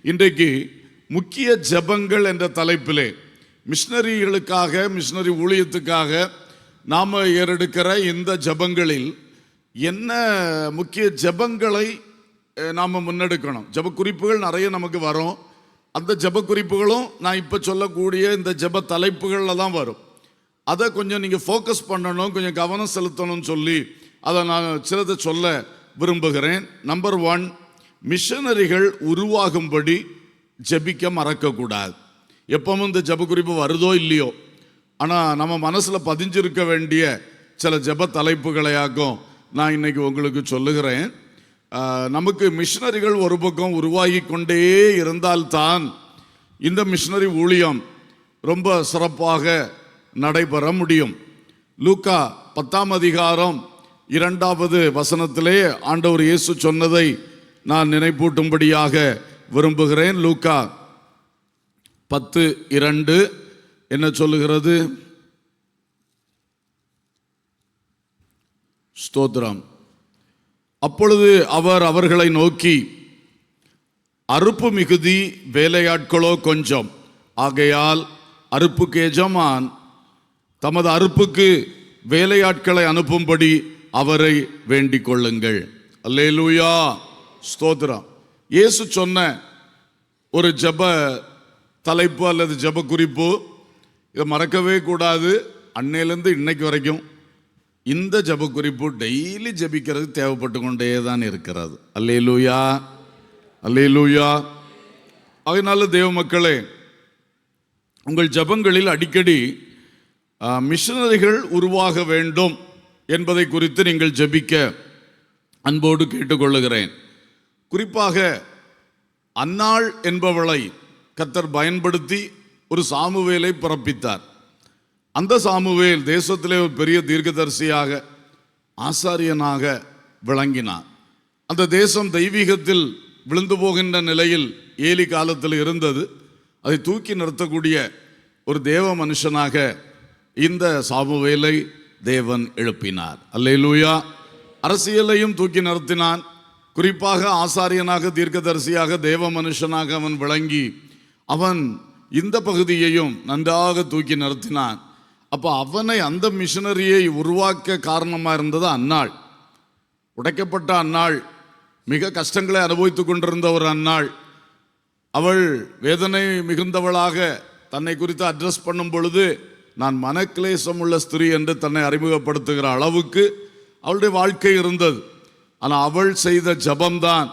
இன்றைக்கு முக்கிய ஜெபங்கள் என்ற தலைப்பிலே மிஷனரிகளுக்காக, மிஷனரி ஊழியத்துக்காக நாம் ஏறெடுக்கிற இந்த ஜெபங்களில் என்ன முக்கிய ஜெபங்களை நாம் முன்னெடுக்கணும். ஜெப குறிப்புகள் நிறைய நமக்கு வரும். அந்த ஜெப குறிப்புகளும் நான் இப்போ சொல்லக்கூடிய இந்த ஜெப தலைப்புகளில் தான் வரும். அதை கொஞ்சம் நீங்கள் ஃபோக்கஸ் பண்ணணும், கொஞ்சம் கவனம் செலுத்தணும்னு சொல்லி அதை நான் சிலதை சொல்ல விரும்புகிறேன். நம்பர் 1, மிஷனரிகள் உருவாகும்படி ஜெபிக்க மறக்கக்கூடாது. எப்பவும் இந்த ஜெப குறிப்பு வருதோ இல்லையோ, ஆனால் நம்ம மனசில் பதிஞ்சிருக்க வேண்டிய சில ஜெப தலைப்புகளையாக்கும் நான் இன்னைக்கு உங்களுக்கு சொல்லுகிறேன். நமக்கு மிஷனரிகள் ஒரு பக்கம் உருவாகி கொண்டே இருந்தால்தான் இந்த மிஷனரி ஊழியம் ரொம்ப சிறப்பாக நடைபெற முடியும். லூக்கா 10ஆம் அதிகாரம் 2வது வசனத்திலே ஆண்டவர் இயேசு சொன்னதை நான் நினைப்பூட்டும்படியாக விரும்புகிறேன். லூக்கா 10:2 என்ன சொல்லுகிறது? ஸ்தோத்திரம். அப்பொழுது அவர் அவர்களை நோக்கி, அறுப்பு மிகுதி, வேலையாட்களோ கொஞ்சம். ஆகையால் அறுப்புக்கு எஜமான் தமது அறுப்புக்கு வேலையாட்களை அனுப்பும்படி அவரை வேண்டிக் கொள்ளுங்கள். அல்லேலூயா, ஸ்தோத்திரம். இயேசு சொன்ன ஒரு ஜெப தலைப்பு அல்லது ஜெப குறிப்பு, இதை மறக்கவே கூடாது. அன்னையிலேருந்து இன்னைக்கு வரைக்கும் இந்த ஜெப குறிப்பு டெய்லி ஜெபிக்கிறது தேவைப்பட்டு கொண்டே தான் இருக்கிறது. அல்லேலூயா, அல்லேலூயா. அதனால தேவ மக்களே, உங்கள் ஜெபங்களில் அடிக்கடி மிஷனரிகள் உருவாக வேண்டும் என்பதை குறித்து நீங்கள் ஜெபிக்க அன்போடு கேட்டுக்கொள்ளுகிறேன். குறிப்பாக அன்னாள் என்பவளை கர்த்தர் பயன்படுத்தி ஒரு சாமுவேலை பிறப்பித்தார். அந்த சாமுவேல் தேசத்திலே ஒரு பெரிய தீர்க்கதரிசியாக, ஆசாரியனாக விளங்கினார். அந்த தேசம் தெய்வீகத்தில் விழுந்து போகின்ற நிலையில் ஏலி காலத்தில் இருந்தது. அதை தூக்கி நிறுத்தக்கூடிய ஒரு தேவ மனுஷனாக இந்த சாமுவேலை தேவன் எழுப்பினார். அல்லேலூயா. அரசியலையும் தூக்கி நிறுத்தினான். குறிப்பாக ஆசாரியனாக, தீர்க்கதரிசியாக, தேவ மனுஷனாக அவன் விளங்கி அவன் இந்த பகுதியையும் நன்றாக தூக்கி நிறுத்தினான். அப்போ அவனை, அந்த மிஷனரியை உருவாக்க காரணமாக இருந்தது அன்னாள். உடைக்கப்பட்ட அன்னாள், மிக கஷ்டங்களை அனுபவித்து கொண்டிருந்த ஒரு அன்னாள். அவள் வேதனை மிகுந்தவளாக தன்னை குறித்து அட்ரஸ் பண்ணும் பொழுது, நான் மனக்லேசம் உள்ள ஸ்திரீ என்று தன்னை அறிமுகப்படுத்துகிற அளவுக்கு அவளுடைய வாழ்க்கை இருந்தது. ஆனால் அவள் செய்த ஜபம்தான்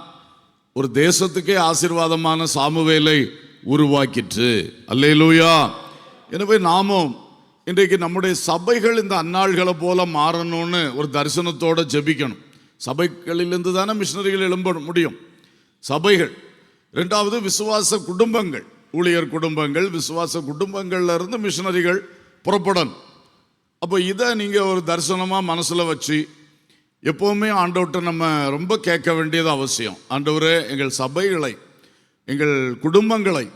ஒரு தேசத்துக்கே ஆசீர்வாதமான சாமுவேலை உருவாக்கிற்று. அல்லேலூயா. எனவே நாமும் இன்றைக்கு நம்முடைய சபைகள் இந்த அன்னாள்களை போல மாறணும்னு ஒரு தரிசனத்தோடு ஜெபிக்கணும். சபைகளிலிருந்து தானே மிஷனரிகள் எழும்ப முடியும். சபைகள். 2வது விசுவாச குடும்பங்கள், ஊழியர் குடும்பங்கள், விசுவாச குடும்பங்கள்ல இருந்து மிஷனரிகள் புறப்படணும். அப்போ இதை நீங்கள் ஒரு தரிசனமாக மனசில் வச்சு எப்போவுமே ஆண்டவர்கிட்ட நம்ம ரொம்ப கேட்க வேண்டியது அவசியம். ஆண்டவரே, எங்கள் சபைகளை, எங்கள் குடும்பங்களை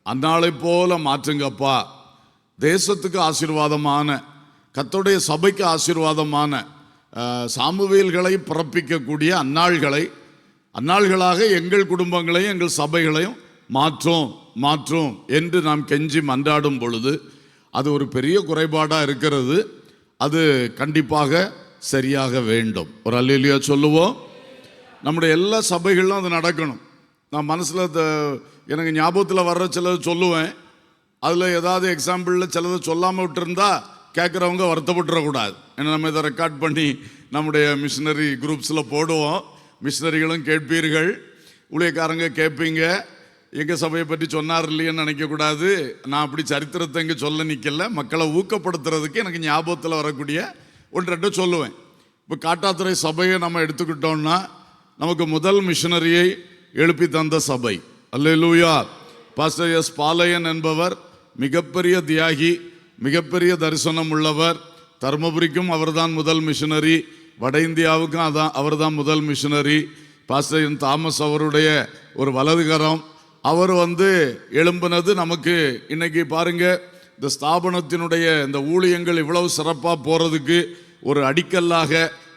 அந்நாளை போல மாற்றுங்கப்பா. தேசத்துக்கு ஆசீர்வாதமான, கர்த்தருடைய சபைக்கு ஆசீர்வாதமான சாமுவேல்களை பிறப்பிக்கக்கூடிய அந்நாள்களாக எங்கள் குடும்பங்களையும் எங்கள் சபைகளையும் மாற்றும் என்று நாம் கெஞ்சி மன்றாடும் பொழுது அது ஒரு பெரிய குறைபாடாக இருக்கிறது. அது கண்டிப்பாக சரியாக வேண்டும். ஒரு அல்லேலூயா சொல்லுவோம். நம்முடைய எல்லா சபைகளிலும் அது நடக்கணும். நான் மனசில் எனக்கு ஞாபகத்தில் வர்ற சிலது சொல்லுவேன். அதில் ஏதாவது எக்ஸாம்பிளில் சிலதை சொல்லாமல் விட்டுருந்தா கேட்குறவங்க வருத்தப்பட்டுறக்கூடாது. ஏன்னா நம்ம இதை ரெக்கார்ட் பண்ணி நம்முடைய மிஷனரி குரூப்ஸில் போடுவோம். மிஷனரிகளும் கேட்பீர்கள், ஊழியக்காரங்க கேட்பீங்க. எங்கள் சபையை பற்றி சொன்னார் இல்லையன்னு நினைக்கக்கூடாது. நான் அப்படி சரித்திரத்தை இங்கே சொல்ல நிற்கல. மக்களை ஊக்கப்படுத்துறதுக்கு எனக்கு ஞாபகத்தில் வரக்கூடிய 1-2 சொல்லுவேன். இப்போ காட்டாத்துறை சபையை நம்ம எடுத்துக்கிட்டோம்னா, நமக்கு முதல் மிஷனரியை எழுப்பி தந்த சபை. அல்லேலூயா. Pastor S. பாலையன் என்பவர் மிகப்பெரிய தியாகி, மிகப்பெரிய தரிசனம் உள்ளவர். தர்மபுரிக்கும் அவர்தான் முதல் மிஷனரி, வட இந்தியாவுக்கும் அவர்தான் முதல் மிஷனரி. பாஸ்டர் என். தாமஸ் அவருடைய ஒரு வலதுகரம். அவர் எழும்பினது நமக்கு இன்னைக்கு பாருங்க, இந்த ஸ்தாபனத்தினுடைய இந்த ஊழியங்கள் இவ்வளவு சிறப்பாக போறதுக்கு ஒரு அடிக்கல்லாக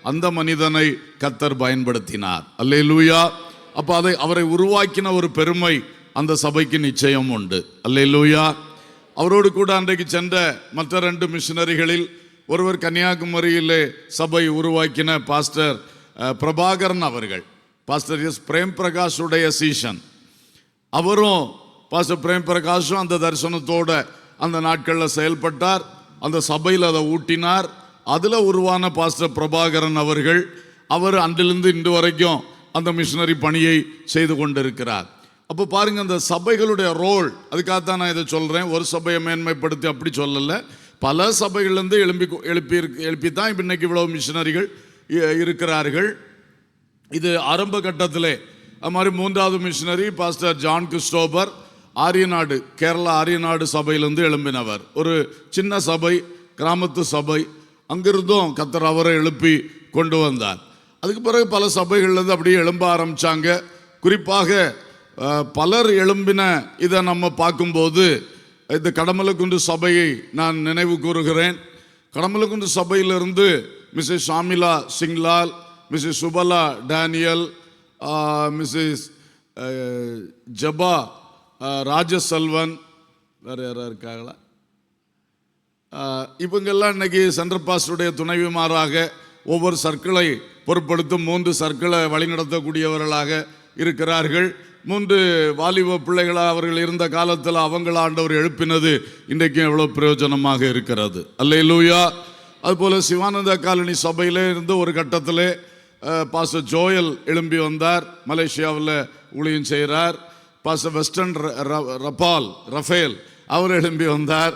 அந்த மனிதனை கர்த்தர் பயன்படுத்தினார். அல்லேலூயா. அப்போ அவரை உருவாக்கின ஒரு பெருமை அந்த சபைக்கு நிச்சயம் உண்டு. அல்லேலூயா. அவரோடு கூட அன்றைக்கு சென்ற மற்ற 2 மிஷனரிகளில் ஒருவர் கன்னியாகுமரியிலே சபை உருவாக்கின பாஸ்டர் பிரபாகரன் அவர்கள், பாஸ்டர் எஸ் பிரேம் பிரகாஷுடைய சீஷன். அவரும் பாஸ்டர் பிரேம் பிரகாஷும் அந்த தரிசனத்தோட அந்த நாட்களில் செயல்பட்டார். அந்த சபையில் அதை ஊட்டினார். அதில் உருவான பாஸ்டர் பிரபாகரன் அவர்கள், அவர் அன்றிலிருந்து இன்று வரைக்கும் அந்த மிஷனரி பணியை செய்து கொண்டிருக்கிறார். அப்போ பாருங்க, அந்த சபைகளுடைய ரோல், அதுக்காகத்தான் நான் இதை சொல்கிறேன். ஒரு சபையை மேன்மைப்படுத்தி அப்படி சொல்லலை, பல சபைகள்லேருந்து எழுப்பி தான் இப்போ இன்னைக்கு இவ்வளோ மிஷனரிகள் இருக்கிறார்கள். இது ஆரம்ப கட்டத்திலே அது மாதிரி 3வது missionary pastor John Christopher Aryanad, Kerala Aryanad சபையிலிருந்து எழும்பினவர். ஒரு சின்ன சபை, கிராமத்து சபை, அங்கிருந்தும் கர்த்தர் அவரை எழுப்பி கொண்டு வந்தார். அதுக்கு பிறகு பல சபைகள்லேருந்து அப்படியே எழும்ப ஆரம்பித்தாங்க. குறிப்பாக பலர் எழும்பின இதை நம்ம பார்க்கும்போது இந்த கடமலக்குன்று சபையை நான் நினைவு கூறுகிறேன். கடமலக்குன்று சபையிலிருந்து Mrs Shamila Singlal, Mrs Subala Daniel, Mrs Jaba Rajaselvan, வேறு யாராக இருக்காங்களா, இவங்கெல்லாம் இன்னைக்கு சென்ட்ரல் பாஸ்டருடைய துணைவிமாராக ஒவ்வொரு சர்க்கிளை பொறுப்படுத்தும் 3 சர்க்கிளை வழிநடத்தக்கூடியவர்களாக இருக்கிறார்கள். 3 வாலிப பிள்ளைகளாக அவர்கள் இருந்த காலத்தில் அவங்கள ஆண்டவர் எழுப்பினது இன்றைக்கும் எவ்வளோ பிரயோஜனமாக இருக்கிறது. அல்லேலூயா. அதுபோல் சிவானந்த காலனி சபையிலே இருந்து ஒரு கட்டத்திலே பாஸ்டர் ஜோயல் எழும்பி வந்தார். மலேசியாவில் ஊழியம் செய்கிறார். பாஸ்டர் வெஸ்டர்ன் ரஃபேல் அவர் எழும்பி வந்தார்.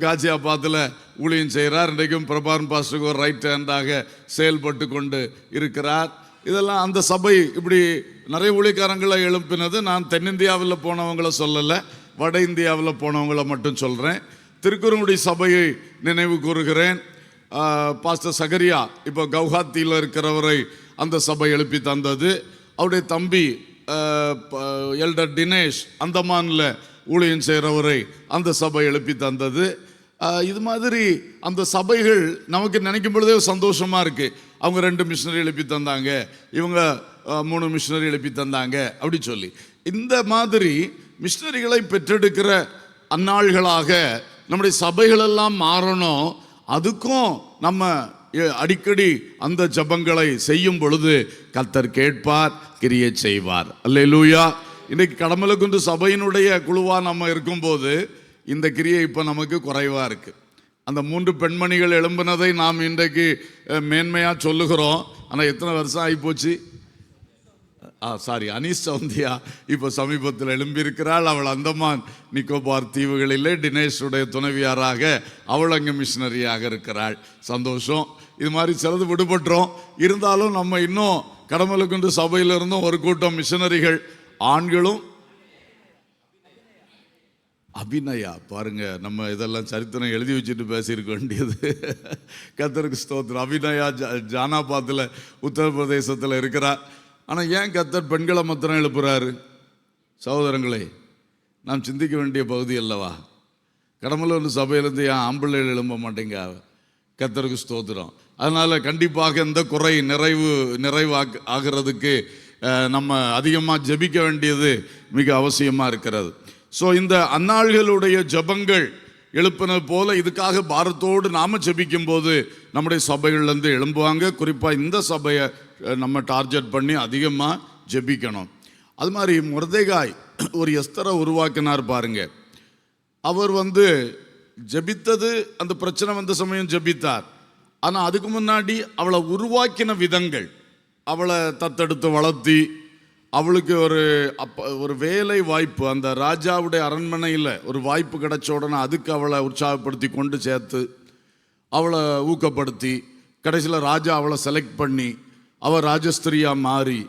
காஜியாபாத்தில் ஊழியம் செய்கிறார். இன்றைக்கும் பிரபாரன் பாஸ்டருக்கு ஒரு ரைட் ஹேண்டாக செயல்பட்டு கொண்டு இருக்கிறார். இதெல்லாம் அந்த சபை இப்படி நிறைய ஊழியக்காரங்களை எழுப்பினது. நான் தென்னிந்தியாவில் போனவங்கள சொல்லலை, வட இந்தியாவில் போனவங்கள மட்டும் சொல்கிறேன். திருக்குறங்குடி சபையை நினைவு கூறுகிறேன். பாஸ்டர் சகரியா இப்போ கவுஹாத்தியில் இருக்கிறவரை அந்த சபை எழுப்பி தந்தது. அவருடைய தம்பி எல்டர் தினேஷ் அந்தமானில் ஊழியம் செய்கிறவரை அந்த சபை எழுப்பி தந்தது. இது மாதிரி அந்த சபைகள் நமக்கு நினைக்கும் பொழுதே சந்தோஷமாக இருக்குது. அவங்க 2 மிஷினரி எழுப்பி தந்தாங்க, இவங்க 3 மிஷினரி எழுப்பி தந்தாங்க அப்படி சொல்லி. இந்த மாதிரி மிஷினரிகளை பெற்றெடுக்கிற அந்நாள்களாக நம்முடைய சபைகளெல்லாம் மாறணும். அதுக்கும் நம்ம அடிக்கடி அந்த ஜபங்களை செய்யும் பொழுது கர்த்தர் கேட்பார், கிரியை செய்வார். அல்லேலூயா. இன்றைக்கு கடமலக்குன்று சபையினுடைய குழுவாக நம்ம இருக்கும்போது இந்த கிரியை இப்போ நமக்கு குறைவாக இருக்குது. அந்த 3 பெண்மணிகள் எழும்பினதை நாம் இன்றைக்கு மேன்மையாக சொல்லுகிறோம். ஆனால் எத்தனை வருஷம் ஆகிப்போச்சு. அனீஸ் சவுந்தியா இப்போ சமீபத்தில் எழும்பியிருக்கிறாள். அவள் அந்தமான் நிக்கோபார் தீவுகளிலே தினேஷுடைய துணைவியாராக அவள் அங்கே மிஷினரியாக இருக்கிறாள். சந்தோஷம். இது மாதிரி சிலது விடுபட்டுறோம். இருந்தாலும் நம்ம இன்னும் கடமலக்குன்று சபையிலிருந்தும் ஒரு கூட்டம் மிஷினரிகள், ஆண்களும் அபிநயா, பாருங்க நம்ம இதெல்லாம் சரித்திரம் எழுதி வச்சுட்டு பேசியிருக்க வேண்டியது. கர்த்தருக்கு ஸ்தோத்திரம். அபிநயா ஜானாபாத்தில் உத்தரப்பிரதேசத்தில் இருக்கிறார். ஆனால் ஏன் கர்த்தர் பெண்களை மாத்திரம் எழுப்புறாரு? சகோதரங்களே, நாம் சிந்திக்க வேண்டிய பகுதி அல்லவா? கடமலூர் சபையிலேருந்து ஏன் ஆம்பளைகள் எழும்ப மாட்டேங்க? கர்த்தருக்கு ஸ்தோத்திரம். அதனால் கண்டிப்பாக இந்த குறை நிறைவு ஆகிறதுக்கு நம்ம அதிகமாக ஜெபிக்க வேண்டியது மிக அவசியமாக இருக்கிறது. ஸோ இந்த அந்நாள்களுடைய ஜபங்கள் எழுப்பினது போல இதுக்காக பாரத்தோடு நாம் ஜெபிக்கும் போது நம்முடைய சபைகள்லேருந்து எழும்புவாங்க. குறிப்பாக இந்த சபையை நம்ம டார்கெட் பண்ணி அதிகமாக ஜெபிக்கணும். அது மாதிரி மொர்தெகாய் ஒரு எஸ்தரை உருவாக்கினார் பாருங்க. அவர் ஜெபித்தது, அந்த பிரச்சனை வந்த சமயம் ஜெபித்தார். ஆனால் அதுக்கு முன்னாடி அவளை உருவாக்கின விதங்கள், அவளை தத்தெடுத்து வளர்த்தி அவளுக்கு ஒரு வேலை வாய்ப்பு, அந்த ராஜாவுடைய அரண்மனையில் ஒரு வாய்ப்பு கிடைச்ச உடனே அதுக்கு அவளை உற்சாகப்படுத்தி கொண்டு சேர்த்து அவளை ஊக்கப்படுத்தி கடைசியில் ராஜா அவளை செலக்ட் பண்ணி அவள் ராஜஸ்திரியாக மாறி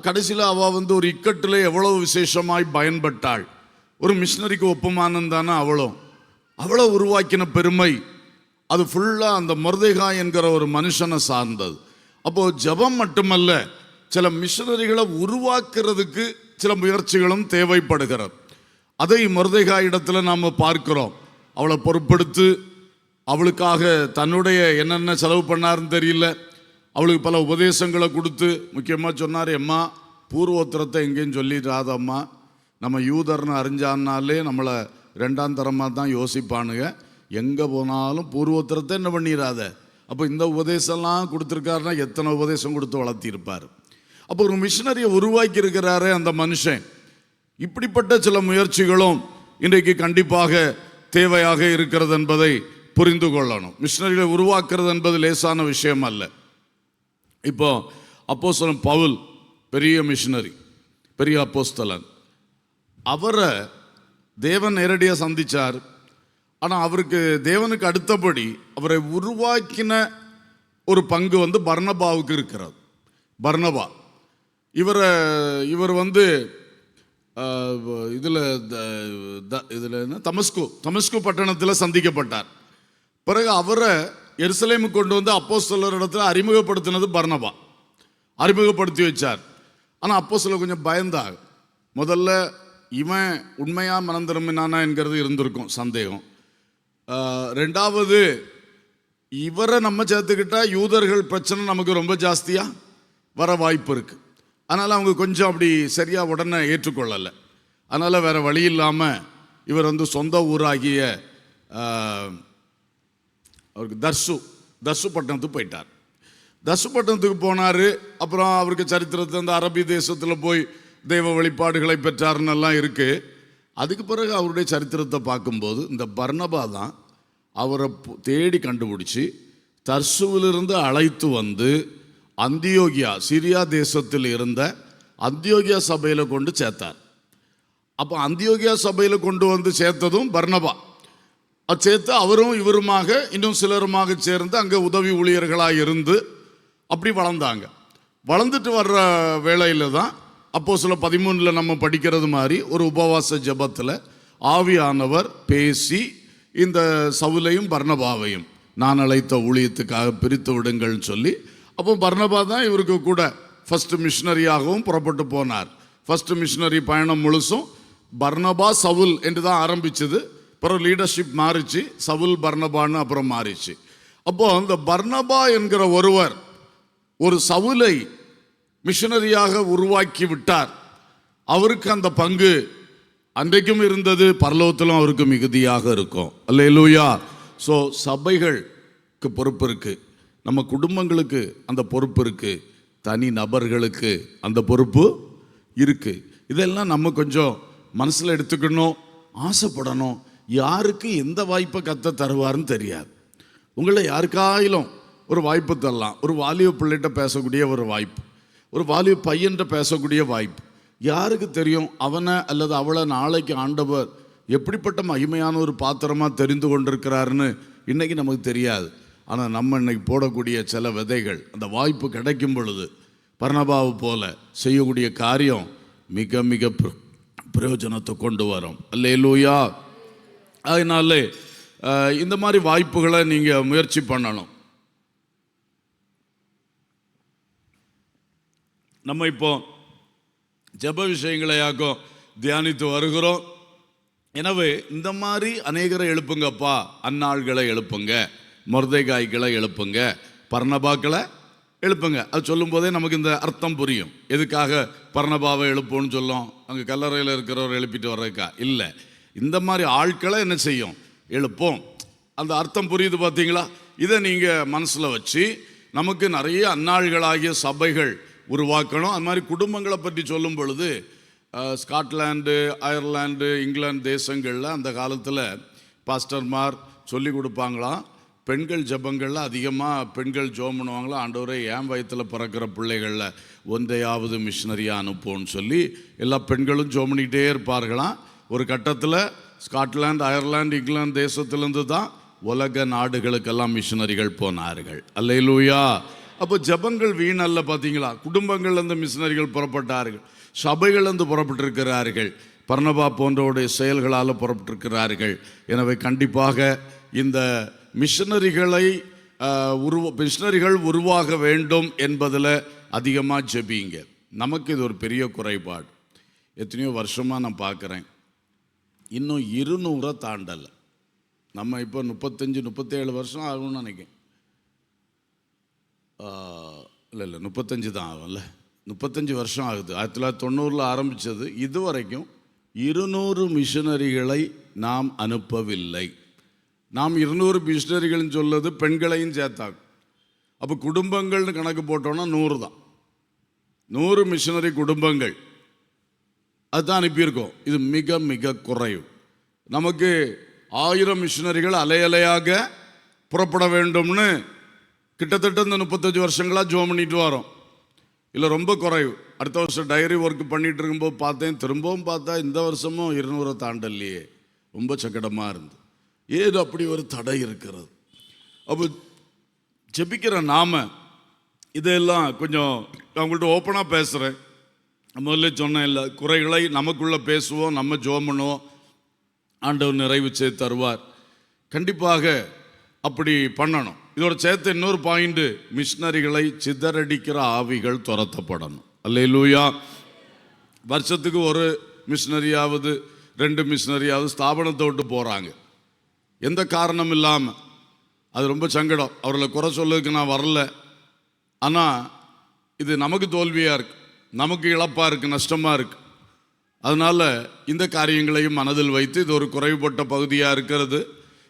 கடைசியில் அவள் ஒரு இக்கட்டில் எவ்வளோ விசேஷமாய் பயன்பட்டாள். ஒரு மிஷினரிக்கு ஒப்புமானம் தானே அவளை உருவாக்கின பெருமை அது ஃபுல்லாக அந்த மொர்தெகாய் என்கிற ஒரு மனுஷனை சார்ந்தது. அப்போது ஜெபம் மட்டுமல்ல, சில மிஷனரிகளை உருவாக்குறதுக்கு சில முயற்சிகளும் தேவைப்படுகிறது. அதை மொர்தெகாய் இடத்துல நாம் பார்க்கிறோம். அவளை பொறுப்படுத்து, அவளுக்காக தன்னுடைய என்னென்ன செலவு பண்ணாருன்னு தெரியல, அவளுக்கு பல உபதேசங்களை கொடுத்து முக்கியமாக சொன்னார், அம்மா பூர்வோத்திரத்தை எங்கேயும் சொல்லிடாதம்மா, நம்ம யூதர்னு அறிஞ்சான்னாலே நம்மளை ரெண்டாம் தரமாக தான் யோசிப்பானுங்க. எங்கே போனாலும் பூர்வோத்தரத்தை என்ன பண்ணிடாத. அப்போ இந்த உபதேசம்லாம் கொடுத்துருக்காருன்னா எத்தனை உபதேசம் கொடுத்து வளர்த்திருப்பார். அப்போ ஒரு மிஷினரியை உருவாக்கி இருக்கிறாரு அந்த மனுஷன். இப்படிப்பட்ட சில முயற்சிகளும் இன்றைக்கு கண்டிப்பாக தேவையாக இருக்கிறது என்பதை புரிந்து கொள்ளணும். மிஷினரிகளை உருவாக்குறது என்பது லேசான விஷயம் அல்ல. இப்போ அப்போஸ்தலன் பவுல் பெரிய மிஷினரி, பெரிய அப்போஸ்தலன். அவரை தேவன் நேரடியாக சந்தித்தார். ஆனால் அவருக்கு தேவனுக்கு அடுத்தபடி அவரை உருவாக்கின ஒரு பங்கு பர்னபாவுக்கு இருக்கிறது. பர்னபா இவர் இதில் என்ன தமஸ்கு பட்டணத்தில் சந்திக்கப்பட்டார். பிறகு அவரை எருசலேமுக்கு கொண்டு வந்து அப்போஸ்தலர் இடத்துல அறிமுகப்படுத்தினது பர்னபா அறிமுகப்படுத்தி வச்சார். ஆனால் அப்போஸ்தலர் கொஞ்சம் பயந்தாங்க. முதல்ல இவன் உண்மையாக மனம் திரும்பினானா என்கிறது இருந்திருக்கும் சந்தேகம். ரெண்டாவது, இவரை நம்ம சேர்த்துக்கிட்டா யூதர்கள் பிரச்சனை நமக்கு ரொம்ப ஜாஸ்தியாக வர வாய்ப்பு இருக்குது. அதனால் அவங்க கொஞ்சம் அப்படி சரியாக உடனே ஏற்றுக்கொள்ளலை. அதனால் வேறு வழி இல்லாமல் இவர் சொந்த ஊராகிய அவருக்கு தர்சு பட்டணத்துக்கு போயிட்டார். தர்சு பட்டணத்துக்கு போனார். அப்புறம் அவருக்கு சரித்திரத்தை அந்த அரபி தேசத்தில் போய் தெய்வ வழிபாடுகளை பெற்றார்னெல்லாம் இருக்குது. அதுக்கு பிறகு அவருடைய சரித்திரத்தை பார்க்கும்போது இந்த பர்னபா தான் அவரை தேடி கண்டுபிடிச்சி தர்சுவிலிருந்து அழைத்து வந்து அந்தியோகியா, சிரியா தேசத்தில் இருந்த அந்தியோகியா சபையில் கொண்டு சேர்த்தார். அப்போ அந்தியோகியா சபையில் கொண்டு வந்து சேர்த்ததும் பர்னபா. அது சேர்த்து அவரும் இவருமாக இன்னும் சிலருமாக சேர்ந்து அங்கே உதவி ஊழியர்களாக இருந்து அப்படி வளர்ந்தாங்க. வளர்ந்துட்டு வர்ற வேளையில் தான் அப்போஸ்தலர் 13 நம்ம படிக்கிறது மாதிரி ஒரு உபவாச ஜெபத்தில் ஆவியானவர் பேசி இந்த சவுலையும் பர்னபாவையும் நான் அழைத்த ஊழியத்துக்காக பிரித்து விடுங்கள்னு சொல்லி, அப்போ பர்னபா தான் இவருக்கு கூட ஃபர்ஸ்ட் மிஷினரியாகவும் புறப்பட்டு போனார். ஃபர்ஸ்ட் மிஷினரி பயணம் முழுசும் பர்னபா சவுல் என்று தான் ஆரம்பிச்சது. அப்புறம் லீடர்ஷிப் மாறிச்சு, சவுல் பர்னபான்னு அப்புறம் மாறிச்சு. அப்போ அந்த பர்னபா என்கிற ஒருவர் ஒரு சவுலை மிஷனரியாக உருவாக்கி விட்டார். அவருக்கு அந்த பங்கு அன்றைக்கும் இருந்தது, பரலோகத்திலும் அவருக்கு மிகுதியாக இருக்கும். அல்லேலூயா. ஸோ சபைகளுக்கு பொறுப்பு இருக்கு, நம்ம குடும்பங்களுக்கு அந்த பொறுப்பு இருக்கு, தனி நபர்களுக்கு அந்த பொறுப்பு இருக்கு. இதெல்லாம் நம்ம கொஞ்சம் மனசில் எடுத்துக்கணும், ஆசைப்படணும். யாருக்கு எந்த வாய்ப்பை கத்த தருவார்னு தெரியாது. உங்களை யாருக்காயிலும் ஒரு வாய்ப்பு தரலாம். ஒரு வாலிப பிள்ளைகிட்ட பேசக்கூடிய ஒரு வாய்ப்பு, ஒரு வாலிப பையன்கிட்ட பேசக்கூடிய வாய்ப்பு. யாருக்கு தெரியும் அவனை அல்லது அவளை நாளைக்கு ஆண்டவர் எப்படிப்பட்ட மகிமையான ஒரு பாத்திரமாக தெரிந்து கொண்டிருக்கிறாருன்னு இன்றைக்கி நமக்கு தெரியாது. ஆனால் நம்ம இன்னைக்கு போடக்கூடிய சில விதைகள் அந்த வாய்ப்பு கிடைக்கும் பொழுது பர்னபாவை போல செய்யக்கூடிய காரியம் மிக மிக பிரயோஜனத்தை கொண்டு வரும். அல்லேலூயா. அதனால இந்த மாதிரி வாய்ப்புகளை நீங்கள் முயற்சி பண்ணணும். நம்ம இப்போ ஜெப விஷயங்களையாக்கோ தியானித்து வருகிறோம். எனவே இந்த மாதிரி அநேகரை எழுப்புங்கப்பா. அன்னாள்களை எழுப்புங்க, மொர்தெகாய்களை எழுப்புங்க, பர்னபாக்களை எழுப்புங்க. அது சொல்லும் போதே நமக்கு இந்த அர்த்தம் புரியும். எதுக்காக பர்னபாவை எழுப்போன்னு சொல்லும்? அங்கே கல்லறையில் இருக்கிறவர் எழுப்பிட்டு வர்றதுக்கா? இல்லை, இந்த மாதிரி ஆட்களை என்ன செய்யும்? எழுப்போம். அந்த அர்த்தம் புரியுது பார்த்தீங்களா? இதை நீங்கள் மனசில் வச்சு நமக்கு நிறைய அன்னாள்களாகிய சபைகள் உருவாக்கணும். அது மாதிரி குடும்பங்களை பற்றி சொல்லும் பொழுது ஸ்காட்லாண்டு, அயர்லாண்டு, இங்கிலாந்து தேசங்களில் அந்த காலத்தில் பாஸ்டர்மார் சொல்லி கொடுப்பாங்களாம். பெண்கள் ஜபங்களில் அதிகமாக பெண்கள் ஜோம் பண்ணுவாங்களாம். ஆண்டவரே என் வயத்தில் பிறக்கிற பிள்ளைகளில் ஒன்றையாவது மிஷினரியாக அனுப்போன்னு சொல்லி எல்லா பெண்களும் ஜோம் பண்ணிக்கிட்டே இருப்பார்களாம். ஒரு கட்டத்தில் ஸ்காட்லாந்து, அயர்லாந்து, இங்கிலாந்து தேசத்திலேருந்து தான் உலக நாடுகளுக்கெல்லாம் மிஷினரிகள் போனார்கள். அல்லேலூயா. அப்போ ஜபங்கள் வீண் அல்ல. பார்த்தீங்களா? குடும்பங்கள்லேருந்து மிஷினரிகள் புறப்பட்டார்கள், சபைகள்லேருந்து புறப்பட்டிருக்கிறார்கள், பர்னபா போன்றவுடைய செயல்களால் புறப்பட்டிருக்கிறார்கள். எனவே கண்டிப்பாக இந்த மிஷினரிகள் உருவாக வேண்டும் என்பதில் அதிகமாக ஜெபிங்க. நமக்கு இது ஒரு பெரிய குறைபாடு. எத்தனையோ வருஷமாக நான் பார்க்குறேன், இன்னும் 200 தாண்டலை. நம்ம இப்போ 35-37 வருஷம் ஆகும்னு நினைக்கிறேன். இல்லை 35 தான் ஆகும்ல. 35 வருஷம் ஆகுது. 1990 ஆரம்பித்தது, இது வரைக்கும் 200 மிஷனரிகளை நாம் அனுப்பவில்லை. நாம் 200 மிஷனரிகள்னு சொல்லுது பெண்களையும் சேர்த்தாங்க. அப்போ குடும்பங்கள்னு கணக்கு போட்டோன்னா 100 தான். 100 மிஷனரி குடும்பங்கள் அதுதான் அனுப்பியிருக்கோம். இது மிக மிக குறைவு. நமக்கு 1000 மிஷனரிகள் அலையலையாக புறப்பட வேண்டும்னு கிட்டத்தட்ட இந்த 35 வருஷங்களாக ஜோம் பண்ணிட்டு வரோம். இல்லை ரொம்ப குறைவு. அடுத்த வருஷம் டைரி ஒர்க் பண்ணிட்டு இருக்கும்போது பார்த்தேன், திரும்பவும் பார்த்தா இந்த வருஷமும் 200 தாண்டல்லையே. ரொம்ப சங்கடமாக இருந்து ஏதோ அப்படி ஒரு தடை இருக்கிறது. அப்போ ஜெபிக்கிற நாம இதெல்லாம் கொஞ்சம் நான் உங்கள்கிட்ட ஓப்பனாக பேசுகிறேன். முதல்ல சொன்னேன் இல்லை, குறைகளை நமக்குள்ளே பேசுவோம், நம்ம ஜெபம் பண்ணுவோம், ஆண்டவர் நிறைவு செய்து தருவார். கண்டிப்பாக அப்படி பண்ணணும். இதோட சேர்த்து இன்னொரு பாயிண்ட், மிஷனரிகளை சிதறடிக்கிற ஆவிகள் துரத்தப்படணும். அல்லேலூயா. வருஷத்துக்கு ஒரு மிஷனரியாவது 2 மிஷனரியாவது ஸ்தாபனத்தை விட்டு போகிறாங்க, எந்த காரணம் இல்லாமல். அது ரொம்ப சங்கடம். அவர்களை குறை சொல்லுறதுக்கு நான் வரல, ஆனால் இது நமக்கு தோல்வியாக இருக்குது, நமக்கு இழப்பாக இருக்குது, நஷ்டமாக இருக்குது. அதனால் இந்த காரியங்களையும் மனதில் வைத்து, இது ஒரு குறைவுபட்ட பகுதியாக இருக்கிறது.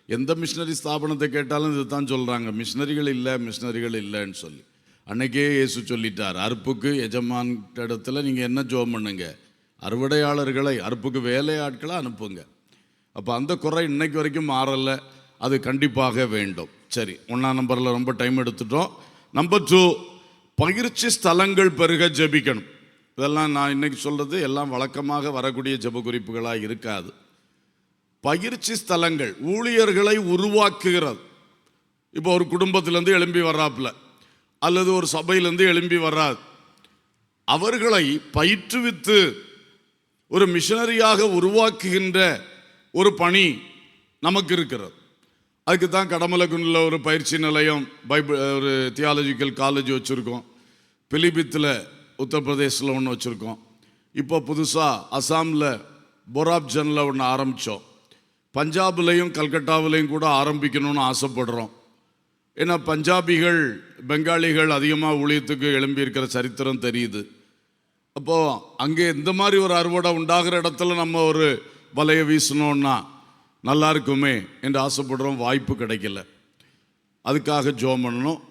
எந்த மிஷினரி ஸ்தாபனத்தை கேட்டாலும் இது தான் சொல்கிறாங்க, மிஷினரிகள் இல்லை, மிஷினரிகள் இல்லைன்னு சொல்லி. அன்னைக்கே இயேசு சொல்லிட்டார், அறுப்புக்கு எஜமான் இடத்துல நீங்கள் என்ன ஜெபம் பண்ணுங்க, அறுவடையாளர்களை, அறுப்புக்கு வேலையாட்களை அனுப்புங்க. அப்போ அந்த குறை இன்னைக்கு வரைக்கும் மாறலை. அது கண்டிப்பாக வேண்டும். சரி, 1ஆம் நம்பரில் ரொம்ப டைம் எடுத்துட்டோம். நம்பர் 2, பயிற்சி ஸ்தலங்கள் பெருக ஜெபிக்கணும். இதெல்லாம் நான் இன்னைக்கு சொல்கிறது எல்லாம் வழக்கமாக வரக்கூடிய ஜெப குறிப்புகளாக இருக்காது. பயிற்சி ஸ்தலங்கள் ஊழியர்களை உருவாக்குகிறது. இப்போ ஒரு குடும்பத்திலேருந்து எழும்பி வர்றாப்புல, அல்லது ஒரு சபையிலேருந்து எழும்பி வர்றாது, அவர்களை பயிற்றுவித்து ஒரு மிஷனரியாக உருவாக்குகின்ற ஒரு பணி நமக்கு இருக்கிறது. அதுக்கு தான் கடமலகுண்டில் ஒரு பயிற்சி நிலையம், ஒரு தியாலஜிக்கல் காலேஜ் வச்சுருக்கோம். பிலிபித்தில் உத்தரப்பிரதேசில் ஒன்று வச்சுருக்கோம். இப்போ புதுசாக அசாமில் போராப்ஜனில் ஒன்று ஆரம்பித்தோம். பஞ்சாப்லேயும் கல்கட்டாவிலையும் கூட ஆரம்பிக்கணும்னு ஆசைப்படுறோம். ஏன்னா பஞ்சாபிகள், பெங்காலிகள் அதிகமாக ஊழியத்துக்கு எழும்பி இருக்கிற சரித்திரம் தெரியுது. அப்போது அங்கே இந்த மாதிரி ஒரு அறுவடை உண்டாகிற இடத்துல நம்ம ஒரு வலையை வீசணுன்னா நல்லா இருக்குமே என்று ஆசைப்படுறோம். வாய்ப்பு கிடைக்கல. அதுக்காக ஜெபம் பண்ணணும்.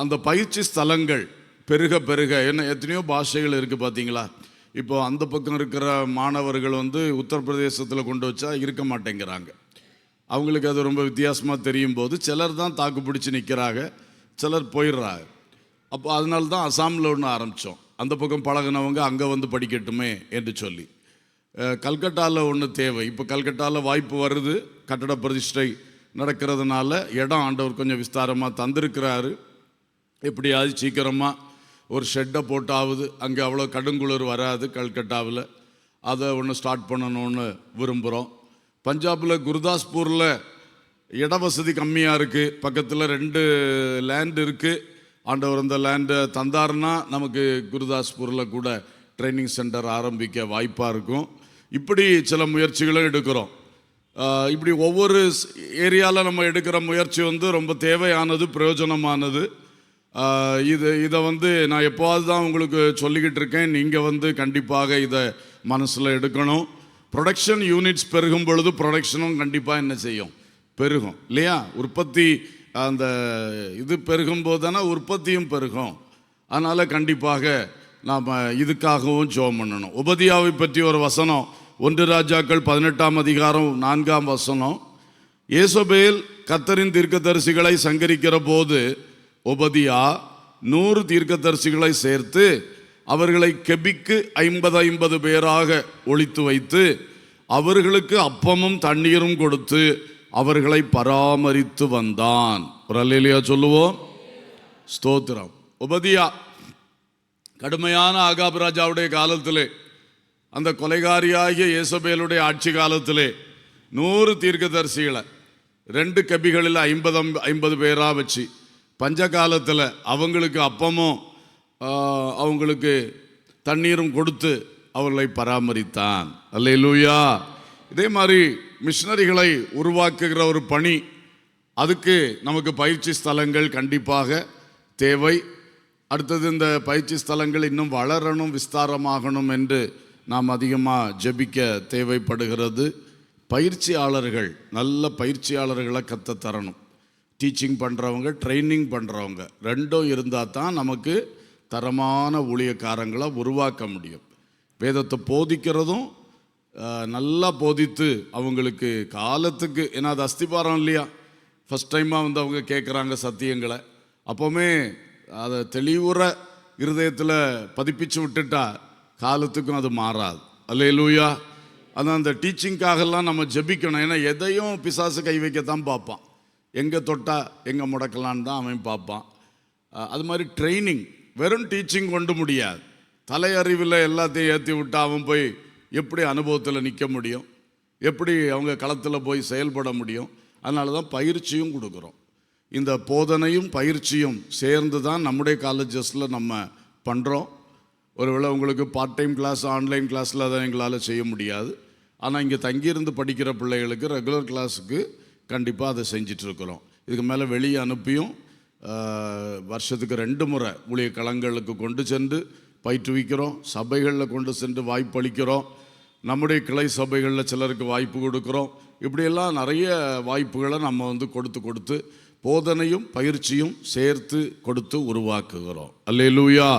அந்த பயிற்சி ஸ்தலங்கள் பெருக பெருக, என்ன எத்தனையோ பாஷைகள் இருக்குது பார்த்தீங்களா. இப்போ அந்த பக்கம் இருக்கிற மாணவர்கள் உத்தரப்பிரதேசத்தில் கொண்டு வச்சா இருக்க மாட்டேங்கிறாங்க. அவங்களுக்கு அது ரொம்ப வித்தியாசமாக தெரியும் போது சிலர் தான் தாக்கு பிடிச்சி நிற்கிறாங்க, சிலர் போயிடுறாங்க. அப்போ அதனால தான் அசாமில் ஒன்று ஆரம்பித்தோம். அந்த பக்கம் பழகினவங்க அங்கே படிக்கட்டுமே என்று சொல்லி. கல்கட்டாவில் ஒன்று தேவை. இப்போ கல்கட்டாவில் வாய்ப்பு வருது, கட்டட பிரதிஷ்டை நடக்கிறதுனால இடம் ஆண்டவர் கொஞ்சம் விஸ்தாரமாக தந்திருக்கிறாரு. எப்படியாவது சீக்கிரமாக ஒரு ஷெட்டை போட்டாவது, அங்கே அவ்வளோ கடுங்குளிர் வராது கல்கட்டாவில், அதை ஒன்று ஸ்டார்ட் பண்ணணும்னு விரும்புகிறோம். பஞ்சாபில் குருதாஸ்பூரில் இட வசதி கம்மியாக இருக்குது, பக்கத்தில் 2 லேண்ட் இருக்குது. ஆண்டவர் அந்த லேண்டை தந்தாருன்னா நமக்கு குருதாஸ்பூரில் கூட ட்ரைனிங் சென்டர் ஆரம்பிக்க வாய்ப்பாக இருக்கும். இப்படி சில முயற்சிகளும் எடுக்கிறோம். இப்படி ஒவ்வொரு ஏரியாவில் நம்ம எடுக்கிற முயற்சி ரொம்ப தேவையானது, பிரயோஜனமானது. இதை நான் எப்போவாது தான் உங்களுக்கு சொல்லிக்கிட்டு இருக்கேன். நீங்கள் கண்டிப்பாக இதை மனசில் எடுக்கணும். ப்ரொடக்ஷன் யூனிட்ஸ் பெருகும் பொழுது ப்ரொடக்ஷனும் கண்டிப்பாக என்ன செய்யும், பெருகும் இல்லையா. உற்பத்தி அந்த இது பெருகும் போது தானே உற்பத்தியும் பெருகும். அதனால் கண்டிப்பாக நாம் இதுக்காகவும் ஜெபம் பண்ணணும். உபதியாவை பற்றி ஒரு வசனம், 1 ராஜாக்கள் 18ஆம் அதிகாரம் 4ஆம் வசனம். யேசபேல் கர்த்தரின் தீர்க்கதரிசிகளை சங்கரிக்கிற போது உபதியா 100 தீர்க்கதரிசிகளை சேர்த்து அவர்களை கெபிக்கு 50 பேராக ஒளித்து வைத்து அவர்களுக்கு அப்பமும் தண்ணீரும் கொடுத்து அவர்களை பராமரித்து வந்தான். ஒரு அல்லேலூயா சொல்லுவோம். ஸ்தோத்திரம். உபதியா கடுமையான ஆகாப் ராஜாவுடைய காலத்திலே, அந்த கொலைகாரியாகிய யேசபேலுடைய ஆட்சி காலத்திலே 100 தீர்க்கதரிசிகளை 2 கபிகளில் 50 பேராக வச்சு பஞ்ச காலத்தில் அவங்களுக்கு அப்பமும் அவங்களுக்கு தண்ணீரும் கொடுத்து அவர்களை பராமரித்தான். அல்லேலூயா. இதே மாதிரி மிஷனரிகளை உருவாக்குகிற ஒரு பணி, அதுக்கு நமக்கு பயிற்சி ஸ்தலங்கள் கண்டிப்பாக தேவை. அடுத்தது இந்த பயிற்சி ஸ்தலங்கள் இன்னும் வளரணும், விஸ்தாரமாகணும் என்று நாம் அதிகமாக ஜெபிக்க தேவைப்படுகிறது. பயிற்சியாளர்கள், நல்ல பயிற்சியாளர்களை கற்று தரணும். டீச்சிங் பண்ணுறவங்க, ட்ரைனிங் பண்ணுறவங்க ரெண்டும் இருந்தால் தான் நமக்கு தரமான ஊழியக்காரங்களை உருவாக்க முடியும். வேதத்தை போதிக்கிறதும் நல்லா போதித்து அவங்களுக்கு காலத்துக்கு, ஏன்னா அது அஸ்திபாரம் இல்லையா, ஃபஸ்ட் டைமாக வந்து அவங்க கேட்குறாங்க சத்தியங்களை, அப்போவுமே அதை தெளிவுற இருதயத்தில் பதிப்பிச்சு விட்டுட்டா காலத்துக்கும் அது மாறாது. அல்லேலூயா. அதான் அந்த டீச்சிங்காகலாம் நம்ம ஜெபிக்கணும். ஏன்னா எதையும் பிசாசு கை வைக்கத்தான் பார்ப்பான், எங்கே தொட்டால் எங்கே முடக்கலான்னு தான் அவன் பார்ப்பான். அது மாதிரி ட்ரைனிங், வெறும் டீச்சிங் கொண்டு முடியாது. தலையறிவில் எல்லாத்தையும் ஏற்றி விட்டு அவன் போய் எப்படி அனுபவத்தில் நிற்க முடியும், எப்படி அவங்க களத்தில் போய் செயல்பட முடியும்? அதனால தான் பயிற்சியும் கொடுக்குறோம். இந்த போதனையும் பயிற்சியும் சேர்ந்து தான் நம்முடைய காலேஜஸில் நம்ம பண்ணுறோம். ஒருவேளை உங்களுக்கு பார்ட் டைம் கிளாஸ், ஆன்லைன் கிளாஸில் அதை எங்களால் செய்ய முடியாது. ஆனால் இங்கே தங்கியிருந்து படிக்கிற பிள்ளைகளுக்கு ரெகுலர் கிளாஸுக்கு கண்டிப்பாக அதை செஞ்சிட்ருக்குறோம். இதுக்கு மேலே வெளியே அனுப்பியும் வருஷத்துக்கு 2 முறை ஊழிய களங்களுக்கு கொண்டு சென்று பயிற்றுவிக்கிறோம். சபைகளில் கொண்டு சென்று வாய்ப்பளிக்கிறோம். நம்முடைய கிளை சபைகளில் சிலருக்கு வாய்ப்பு கொடுக்குறோம். இப்படியெல்லாம் நிறைய வாய்ப்புகளை நம்ம வந்து கொடுத்து போதனையும் பயிற்சியும் சேர்த்து கொடுத்து உருவாக்குகிறோம். அல்லேலூயா.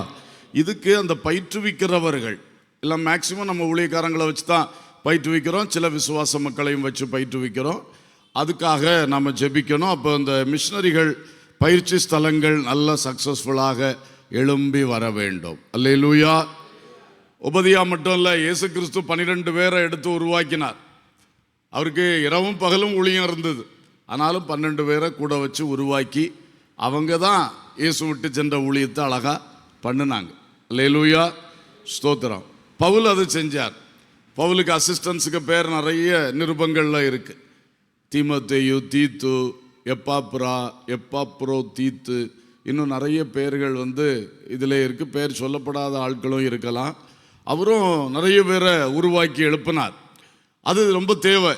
இதுக்கு அந்த பயிற்றுவிக்கிறவர்கள் எல்லாம் மேக்சிமம் நம்ம ஊழியக்காரங்களை வச்சு தான் பயிற்றுவிக்கிறோம். சில விசுவாச மக்களையும் வச்சு பயிற்றுவிக்கிறோம். அதுக்காக நம்ம ஜெபிக்கணும். அப்போ இந்த மிஷனரிகள் பயிற்சி ஸ்தலங்கள் நல்ல சக்ஸஸ்ஃபுல்லாக எழும்பி வர வேண்டும். அல்லேலூயா. உபதியா மட்டும் இல்லை, இயேசு கிறிஸ்து 12 பேரை எடுத்து உருவாக்கினார். அவருக்கு இரவும் பகலும் ஊழியம் இருந்தது. ஆனாலும் 12 பேரை கூட வச்சு உருவாக்கி அவங்க தான் இயேசு விட்டு சென்ற ஊழியத்தை அழகாக பண்ணினாங்க. அல்லேலூயா. ஸ்தோத்திரம். பவுல் அதை செஞ்சார். பவுலுக்கு அசிஸ்டன்ஸுக்கு பேர் நிறைய நிருபங்களில் இருக்குது. தீமோத்தேயு, தீத்து, எப்பாப்ரோ, தீத்து, இன்னும் நிறைய பேர்கள் வந்து இதில் இருக்குது. பேர் சொல்லப்படாத ஆட்களும் இருக்கலாம். அவரும் நிறைய பேரை உருவாக்கி எழுப்பினார். அது ரொம்ப தேவை.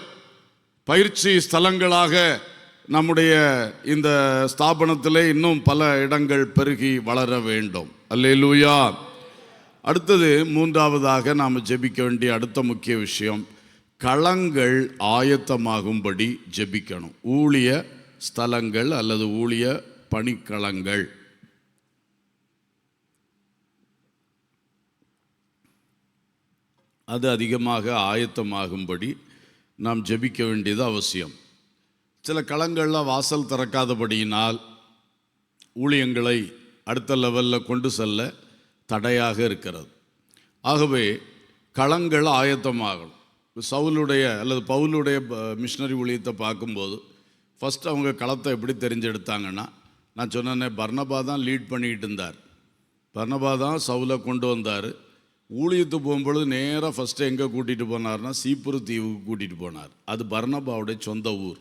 பயிற்சி ஸ்தலங்களாக நம்முடைய இந்த ஸ்தாபனத்தில் இன்னும் பல இடங்கள் பெருகி வளர வேண்டும். அல்லேலூயா. அடுத்தது 3ஆவதாக நாம் ஜெபிக்க வேண்டிய அடுத்த முக்கிய விஷயம், களங்கள் ஆயத்தமாகும்படி ஜெபிக்கணும். ஊழிய ஸ்தலங்கள் அல்லது ஊழிய பணிக்களங்கள். அது அதிகமாக ஆயத்தமாகும்படி நாம் ஜெபிக்க வேண்டியது அவசியம். சில களங்களில் வாசல் திறக்காதபடியினால் ஊழியங்களை அடுத்த லெவலில் கொண்டு செல்ல தடையாக இருக்கிறது. ஆகவே களங்கள் ஆயத்தமாகணும். சவுலுடைய அல்லது பவுலுடைய மிஷனரி ஊழியத்தை பார்க்கும்போது ஃபஸ்ட்டு அவங்க களத்தை எப்படி தெரிஞ்செடுத்தாங்கன்னா, நான் சொன்னேன்னே, பர்னபா தான் லீட் பண்ணிக்கிட்டு இருந்தார். பர்னபா தான் சவுலை கொண்டு வந்தார். ஊழியத்துக்கு போகும்பொழுது நேராக ஃபஸ்ட்டு எங்கே கூட்டிகிட்டு போனார்னா சீப்புரு தீவுக்கு கூட்டிகிட்டு போனார். அது பர்னபாவுடைய சொந்த ஊர்.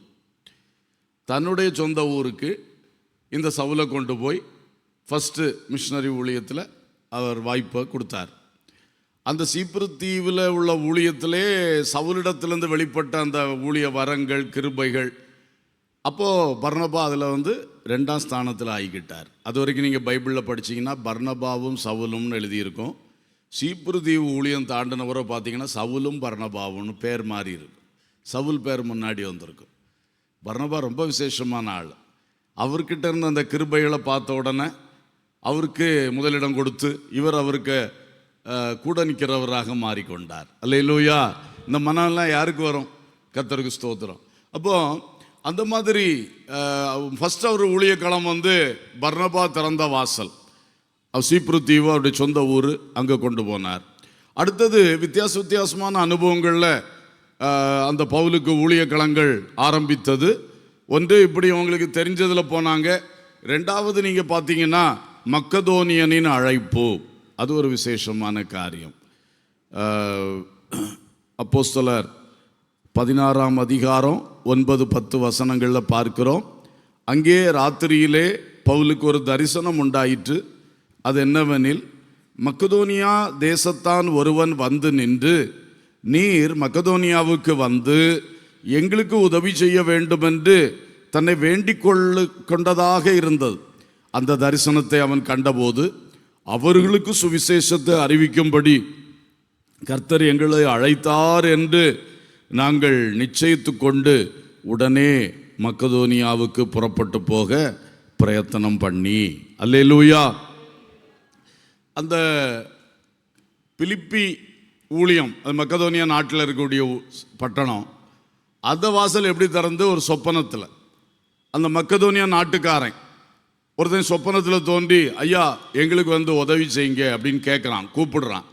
தன்னுடைய சொந்த ஊருக்கு இந்த சவுலை கொண்டு போய் ஃபஸ்ட்டு மிஷனரி ஊழியத்தில் அவர் வாய்ப்பை கொடுத்தார். அந்த சீப்புரு தீவில் உள்ள ஊழியத்திலே சவுலிடத்திலேருந்து வெளிப்பட்ட அந்த ஊழிய வரங்கள், கிருபைகள், அப்போது பர்னபா அதில் வந்து 2ஆம் ஸ்தானத்தில் ஆகிக்கிட்டார். அது வரைக்கும் நீங்கள் பைபிளில் படிச்சிங்கன்னா பர்னபாவும் சவுலும்னு எழுதியிருக்கும். சீப்புரு தீவு ஊழியம் தாண்டினவரை பார்த்தீங்கன்னா சவுலும் பர்னபாவும்னு பேர் மாறி இருக்கும். சவுல் பேர் முன்னாடி வந்திருக்கும். பர்னபா ரொம்ப விசேஷமான ஆள். அவர்கிட்ட இருந்த அந்த கிருபைகளை பார்த்த உடனே அவருக்கு முதலிடம் கொடுத்து இவர் அவருக்கு கூட நிற்கிறவராக மாறிக்கொண்டார். அல்லேலூயா. இந்த மனம்லாம் யாருக்கு வரும்? கர்த்தருக்கு ஸ்தோத்திரம். அப்போது அந்த மாதிரி ஃபஸ்ட் அவர் ஊழிய களம் வந்து பர்னபா திறந்த வாசல். சீப்புரு தீவு அவருடைய சொந்த ஊர், அங்கே கொண்டு போனார். அடுத்தது வித்தியாசமான அனுபவங்களில் அந்த பவுலுக்கு ஊழிய களங்கள் ஆரம்பித்தது. ஒன்று இப்படி உங்களுக்கு தெரிஞ்சதில் போனாங்க. 2வது நீங்கள் பார்த்தீங்கன்னா மக்கதோனியனின் அழைப்பு. அது ஒரு விசேஷமான காரியம். அப்போஸ்தலர் 16ஆம் அதிகாரம் 9-10 வசனங்களில் பார்க்கிறோம். அங்கே ராத்திரியிலே பவுலுக்கு ஒரு தரிசனம் உண்டாயிற்று. அது என்னவெனில், மக்கதோனியா தேசத்தான் ஒருவன் வந்து நின்று, நீர் மக்கதோனியாவுக்கு வந்து எங்களுக்கு உதவி செய்ய வேண்டுமென்று தன்னை வேண்டிக் கொண்டதாக இருந்தது. அந்த தரிசனத்தை அவன் கண்டபோது அவர்களுக்கு சுவிசேஷத்தை அறிவிக்கும்படி கர்த்தர் எங்களை அழைத்தார் என்று நாங்கள் நிச்சயித்து கொண்டு உடனே மக்கதோனியாவுக்கு புறப்பட்டு போக பிரயத்தனம் பண்ணி, அல்லேலூயா. அந்த பிலிப்பி ஊழியம், அது மக்கதோனியா நாட்டில் இருக்கக்கூடிய பட்டணம், அந்த வாசல் எப்படி திறந்து ஒரு சொப்பனத்தில் அந்த மக்கதோனியா நாட்டுக்காரன் ஒருத்தன் சொப்பனத்தில் தோன்றி, ஐயா எங்களுக்கு வந்து உதவி செய்யுங்க அப்படின்னு கேட்குறான், கூப்பிடுறான்.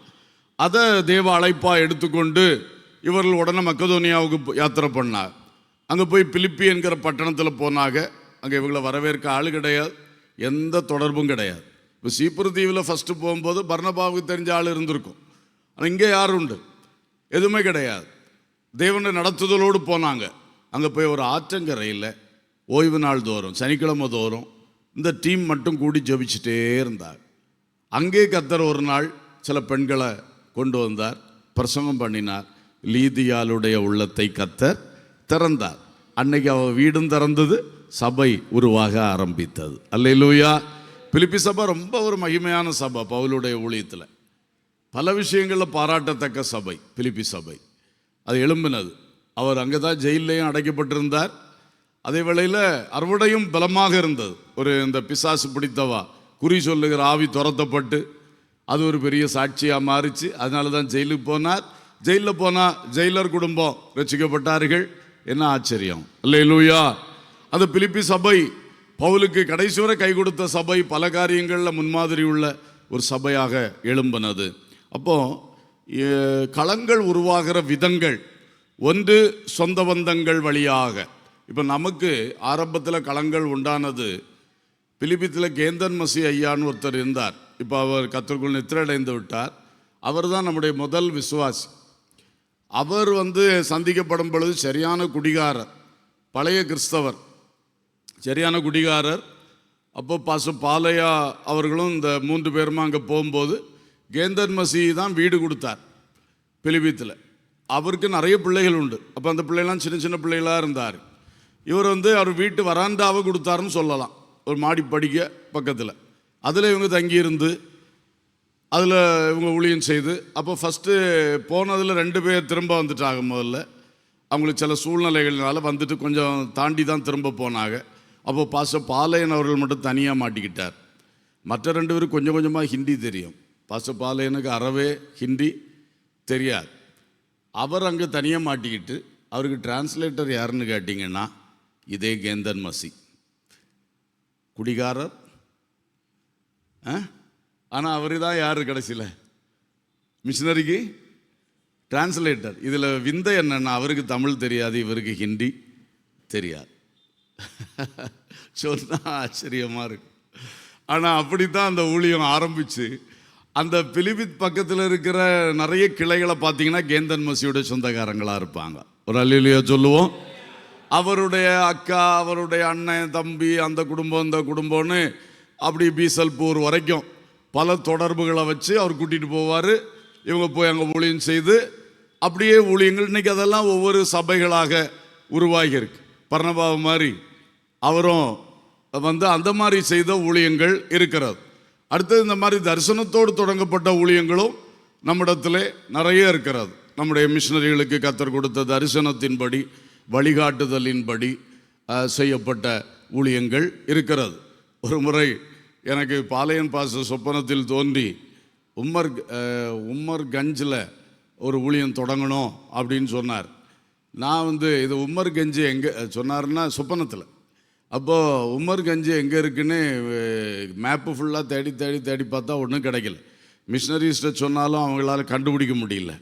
அதை தேவ அழைப்பாக எடுத்துக்கொண்டு இவர்கள் உடனே மக்கதோனியாவுக்கு யாத்திரை பண்ணார். அங்கே போய் பிலிப்பி என்கிற பட்டணத்தில் போனாங்க. அங்கே இவங்களை வரவேற்க ஆள் கிடையாது, எந்த தொடர்பும் கிடையாது. இப்போ சீப்புரு தீவில் ஃபஸ்ட்டு போகும்போது பர்னபாவுக்கு தெரிஞ்ச ஆள் இருந்திருக்கும், ஆனால் இங்கே யாரும் உண்டு, எதுவுமே கிடையாது. தேவனை நடத்துதலோடு போனாங்க. அங்கே போய் ஒரு ஆற்றங்கரையில் ஓய்வு நாள் தோறும், சனிக்கிழமை தோறும் இந்த டீம் மட்டும் கூடி ஜெபிச்சுட்டே இருந்தார். அங்கே கர்த்தர் ஒரு நாள் சில பெண்களை கொண்டு வந்தார், பிரசங்கம் பண்ணினார். லீதியாளுடைய உள்ளத்தை கர்த்தர் திறந்தார். அன்னைக்கு அவள் வீடும் திறந்தது, சபை உருவாக ஆரம்பித்தது. அல்லேலூயா. பிலிப்பி சபை ரொம்ப ஒரு மகிமையான சபை. பவுலுடைய ஊழியத்தில் பல விஷயங்களில் பாராட்டத்தக்க சபை பிலிப்பி சபை. அது எழும்பினது. அவர் அங்கே தான் ஜெயிலையும் அடைக்கப்பட்டிருந்தார். அதே வேளையில் அறுவடையும் பலமாக இருந்தது. ஒரு இந்த பிசாசு பிடித்தவா குறி சொல்லுகிற ஆவி துரத்தப்பட்டு அது ஒரு பெரிய சாட்சியாக மாறிச்சு. அதனால தான் ஜெயிலுக்கு போனார். ஜெயிலில் போனால் ஜெயிலர் குடும்பம் ரட்சிக்கப்பட்டார்கள். என்ன ஆச்சரியம், அல்லேலூயா. அந்த பிலிப்பி சபை பவுலுக்கு கடைசி வரை கை கொடுத்த சபை, பல காரியங்களில் முன்மாதிரி உள்ள ஒரு சபையாக எழும்பினது. அப்போது களங்கள் உருவாகிற விதங்கள், ஒன்று சொந்த பந்தங்கள் வழியாக. இப்போ நமக்கு ஆரம்பத்தில் களங்கள் உண்டானது, பிலிப்பித்தில் கேந்தன் மசி ஐயான்னு ஒருத்தர் இருந்தார். இப்போ அவர் கர்த்தருக்குள் நித்திரையடைந்து விட்டார். அவர் தான் நம்முடைய முதல் விசுவாசி. அவர் சந்திக்கப்படும் பொழுது சரியான குடிகாரர், பழைய கிறிஸ்தவர், சரியான குடிகாரர். அப்போ பாஸ்டர் பாலையா அவர்களும் இந்த 3 பேருமா அங்கே போகும்போது கேந்தன் மசி தான் வீடு கொடுத்தார் பிலிப்பித்தில். அவருக்கு நிறைய பிள்ளைகள் உண்டு. அப்போ அந்த பிள்ளைகள்லாம் சின்ன சின்ன பிள்ளைகளாக இருந்தார். இவர் அவர் வீட்டு வராண்டாவை கொடுத்தாருன்னு சொல்லலாம், ஒரு மாடி படிக்க பக்கத்தில். அதில் இவங்க தங்கியிருந்து அதில் இவங்க ஊழியம் செய்து, அப்போ ஃபஸ்ட்டு போனதில் 2 பேர் திரும்ப வந்துட்டாங்க. முதல்ல அவங்களுக்கு சில சூழ்நிலைகள்னால வந்துட்டு கொஞ்சம் தாண்டி தான் திரும்ப போனாங்க. அப்போ பாஸ்டர் பாலையன் அவர்கள் மட்டும் தனியாக மாட்டிக்கிட்டார். மற்ற 2 பேரும் கொஞ்சம் கொஞ்சமாக ஹிந்தி தெரியும். பாஸ்டர் பாலையனுக்கு அறவே ஹிந்தி தெரியாது. அவர் அங்கே தனியாக மாட்டிக்கிட்டு, அவருக்கு டிரான்ஸ்லேட்டர் யாருன்னு கேட்டிங்கன்னா இதே கேந்தன் மசி, குடிகாரர். ஆனால் அவர் தான் யார் கடைசியில் மிஷினரிக்கு டிரான்ஸ்லேட்டர். இதில் விந்தை என்னன்னா, அவருக்கு தமிழ் தெரியாது, இவருக்கு ஹிந்தி தெரியாது. சொன்னால் ஆச்சரியமாக இருக்கும். ஆனால் அப்படி தான் அந்த ஊழியம் ஆரம்பித்து, அந்த பிலிப்பித் பக்கத்தில் இருக்கிற நிறைய கிளைகளை பார்த்தீங்கன்னா கேந்தன் மசியோட சொந்தக்காரங்களாக இருப்பாங்க. ஒரு அல்லேலூயா சொல்லுவோம். அவருடைய அக்கா, அவருடைய அண்ணன், தம்பி, அந்த குடும்பம் இந்த குடும்பம்னு அப்படி பீசல்பூர் வரைக்கும் பல தொடர்புகளை வச்சு அவர் கூட்டிகிட்டு போவார். இவங்க போய் அங்கே ஊழியம் செய்து அப்படியே ஊழியங்கள் இன்றைக்கி அதெல்லாம் ஒவ்வொரு சபைகளாக உருவாகி இருக்கு. பர்னபாவை மாதிரி அவரும் அந்த மாதிரி செய்த ஊழியங்கள் இருக்கிறது. அடுத்தது இந்த மாதிரி தரிசனத்தோடு தொடங்கப்பட்ட ஊழியங்களும் நம்மிடத்தில் நிறைய இருக்கிறது. நம்முடைய மிஷினரிகளுக்கு கர்த்தர் கொடுத்த தரிசனத்தின்படி, வழிகாட்டுதலின்படி செய்யப்பட்ட ஊழியங்கள் இருக்கிறது. ஒரு முறை எனக்கு பாளையன் பாஸ்டர் சொப்பனத்தில் தோன்றி உம்மர் கஞ்சில் ஒரு ஊழியம் தொடங்கணும் அப்படின்னு சொன்னார். நான் இது உம்மர் கஞ்சி எங்கே சொன்னார்னா சொப்பனத்தில். அப்போது உம்மர் கஞ்சி எங்கே இருக்குன்னு மேப்பு ஃபுல்லாக தேடி தேடி தேடி பார்த்தா ஒன்றும் கிடைக்கல. மிஷினரிஸ்ட்டை சொன்னாலும் அவங்களால கண்டுபிடிக்க முடியல.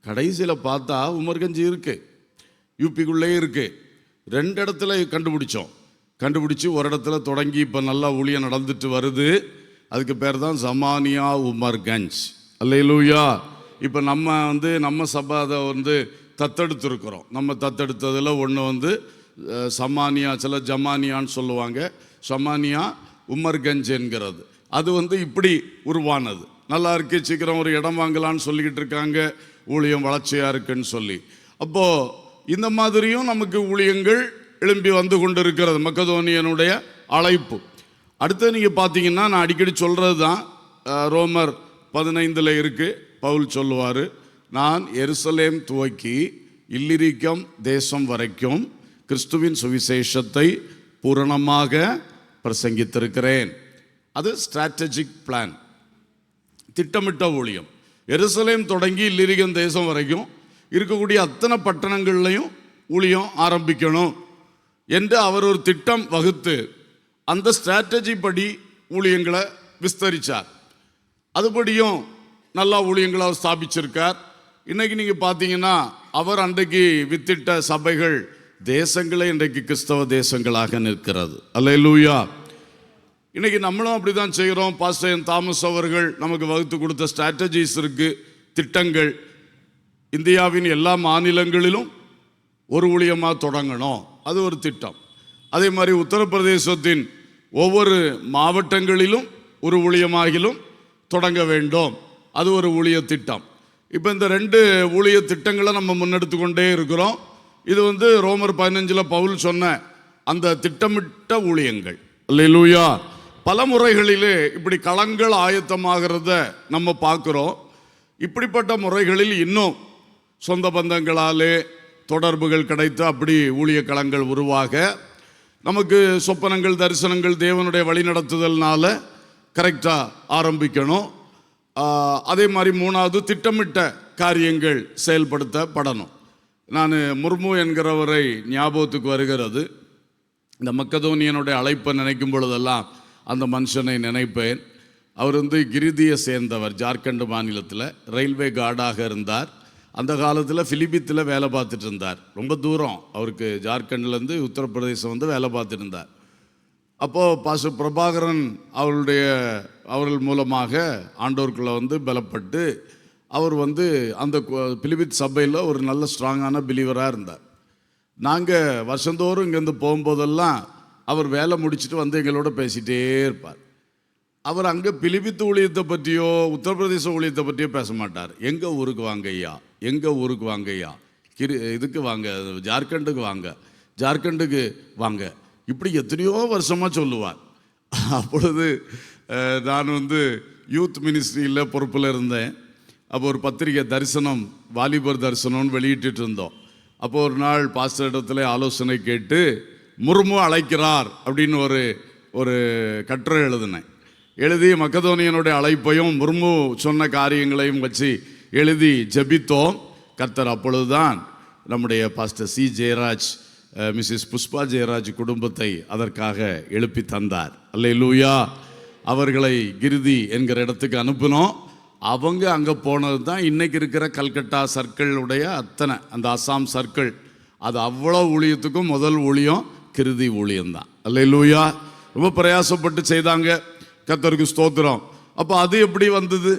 கடைசியில் பார்த்தா உம்மர் கஞ்சி இருக்குது, யூபிக்குள்ளே இருக்குது. 2 இடத்துல கண்டுபிடிச்சி ஒரு இடத்துல தொடங்கி இப்போ நல்லா ஊழியம் நடந்துட்டு வருது. அதுக்கு பேர் தான் ஜமானியா உமர் கஞ்ச். அல்லேலூயா. இப்போ நம்ம சபை அதை தத்தெடுத்துருக்குறோம். நம்ம தத்தெடுத்ததில் ஒன்று சமானியா, சில ஜமானியான்னு சொல்லுவாங்க, சமானியா உமர்கஞ்ச் என்கிறது. அது இப்படி உருவானது. நல்லா இருக்கு, சீக்கிரம் ஒரு இடம் வாங்கலான்னு சொல்லிக்கிட்டு இருக்காங்க, ஊழியம் வளர்ச்சியாக இருக்குன்னு சொல்லி. அப்போது இந்த மாதிரியும் நமக்கு ஊழியங்கள் எழும்பி வந்து கொண்டு இருக்கிறது, மக்கதோனியனுடைய அழைப்பு. அடுத்து நீங்கள் பார்த்தீங்கன்னா, நான் அடிக்கடி சொல்கிறது தான், ரோமர் 15 இருக்குது. பவுல் சொல்லுவார், நான் எருசலேம் துவக்கி இல்லிரிக்கம் தேசம் வரைக்கும் கிறிஸ்துவின் சுவிசேஷத்தை பூரணமாக பிரசங்கித்திருக்கிறேன். அது ஸ்ட்ராட்டஜிக் பிளான், திட்டமிட்ட ஊழியம். எருசலேம் தொடங்கி இல்லிரிக்கம் தேசம் வரைக்கும் இருக்கக்கூடிய அத்தனை பட்டணங்கள்லையும் ஊழியம் ஆரம்பிக்கணும் என்று அவர் ஒரு திட்டம் வகுத்து அந்த ஸ்ட்ராட்டஜி படி ஊழியங்களை விஸ்தரித்தார். அதுபடியும் நல்லா ஊழியங்களை ஸ்தாபிச்சிருக்கார். இன்னைக்கு நீங்கள் பார்த்தீங்கன்னா அவர் அன்றைக்கு வித்திட்ட சபைகள் தேசங்களே இன்றைக்கு கிறிஸ்தவ தேசங்களாக நிற்கிறது. அல்லேலூயா. இன்னைக்கு நம்மளும் அப்படி தான் செய்கிறோம். பாஸ்டர் தாமஸ் அவர்கள் நமக்கு வகுத்து கொடுத்த ஸ்ட்ராட்டஜிஸ் இருக்கு, திட்டங்கள். இந்தியாவின் எல்லா மாநிலங்களிலும் ஒரு ஊழியமாக தொடங்கணும், அது ஒரு திட்டம். அதே மாதிரி உத்தரப்பிரதேசத்தின் ஒவ்வொரு மாவட்டங்களிலும் ஒரு ஊழியமாகிலும் தொடங்க வேண்டும், அது ஒரு ஊழிய திட்டம். இப்போ இந்த 2 ஊழிய திட்டங்களை நம்ம முன்னெடுத்து கொண்டே இருக்கிறோம். இது ரோமர் 15 பவுல் சொன்ன அந்த திட்டமிட்ட ஊழியங்கள். அல்லேலூயா. பல முறைகளிலே இப்படி களங்கள் ஆயத்தமாகிறத நம்ம பார்க்குறோம். இப்படிப்பட்ட முறைகளில் இன்னும் சொந்த பந்தங்களாலே தொடர்புகள் கிடைத்து அப்படி ஊழிய களங்கள் உருவாக, நமக்கு சொப்பனங்கள் தரிசனங்கள் தேவனுடைய வழிநடத்துதல்னால கரெக்டாக ஆரம்பிக்கணும். அதே மாதிரி 3வது திட்டமிட்ட காரியங்கள் செயல்படுத்தப்படணும். நான் முர்மு என்கிறவரை ஞாபகத்துக்கு வருகிறது. இந்த மக்கதோனியனுடைய அழைப்பை நினைக்கும் பொழுதெல்லாம் அந்த மனுஷனை நினைப்பேன். அவர் கிரிதியை சேர்ந்தவர், ஜார்க்கண்ட் மாநிலத்தில் ரயில்வே கார்டாக இருந்தார். அந்த காலத்தில் பிலிபித்தில் வேலை பார்த்துட்டு இருந்தார். ரொம்ப தூரம் அவருக்கு ஜார்க்கண்ட்லேருந்து உத்தரப்பிரதேசம் வேலை பார்த்துட்டு இருந்தார். அப்போது பாஸ்டர் பிரபாகரன் அவர்கள் மூலமாக ஆண்டோருக்குள்ளே பலப்பட்டு அவர் அந்த பிலிபித் சபையில் ஒரு நல்ல ஸ்ட்ராங்கான பிலீவராக இருந்தார். நாங்கள் வருஷந்தோறும் இங்கேருந்து போகும்போதெல்லாம் அவர் வேலை முடிச்சுட்டு எங்களோட பேசிகிட்டே இருப்பார். அவர் அங்கே பிலிபித்து ஊழியத்தை பற்றியோ உத்தரப்பிரதேச ஊழியத்தை பற்றியோ பேச மாட்டார். எங்கள் ஊருக்கு வாங்க ஐயா, எங்கள் ஊருக்கு வாங்க ஐயா, இதுக்கு வாங்க, ஜார்க்கண்டுக்கு வாங்க, ஜார்க்கண்டுக்கு வாங்க, இப்படி எத்தனையோ வருஷமாக சொல்லுவார். அப்பொழுது நான் யூத் மினிஸ்ட்ரியில் பொறுப்பில் இருந்தேன். அப்போ ஒரு பத்திரிகை தரிசனம், வாலிபர் தரிசனம்னு வெளியிட்டு இருந்தோம். அப்போ ஒரு நாள் பாஸ்டர் இடத்துல ஆலோசனை கேட்டு முர்மு அழைக்கிறார் அப்படின்னு ஒரு கட்டுரை எழுதினேன். எழுதி மக்கதோனியனுடைய அழைப்பையும் முர்மு சொன்ன காரியங்களையும் வச்சு எழுதி ஜெபித்தோம். கர்த்தர் அப்பொழுதுதான் நம்முடைய pastor C Jeyaraj, Mrs Pushpa Jeyaraj குடும்பத்தை அதற்காக எழுப்பி தந்தார். அல்லேலூயா. அவர்களை கிரிதி என்கிற இடத்துக்கு அனுப்பினோம். அவங்க அங்கே போனது தான் இன்றைக்கி இருக்கிற கல்கட்டா சர்க்கிளுடைய அத்தனை அந்த அசாம் சர்க்கிள், அது அவ்வளோ ஊழியத்துக்கும் முதல் ஊழியம் கிருதி ஊழியம்தான். அல்லேலூயா. ரொம்ப பிரயாசப்பட்டு செய்தாங்க. கர்த்தருக்கு ஸ்தோத்திரம். அப்போ அது எப்படி வந்தது?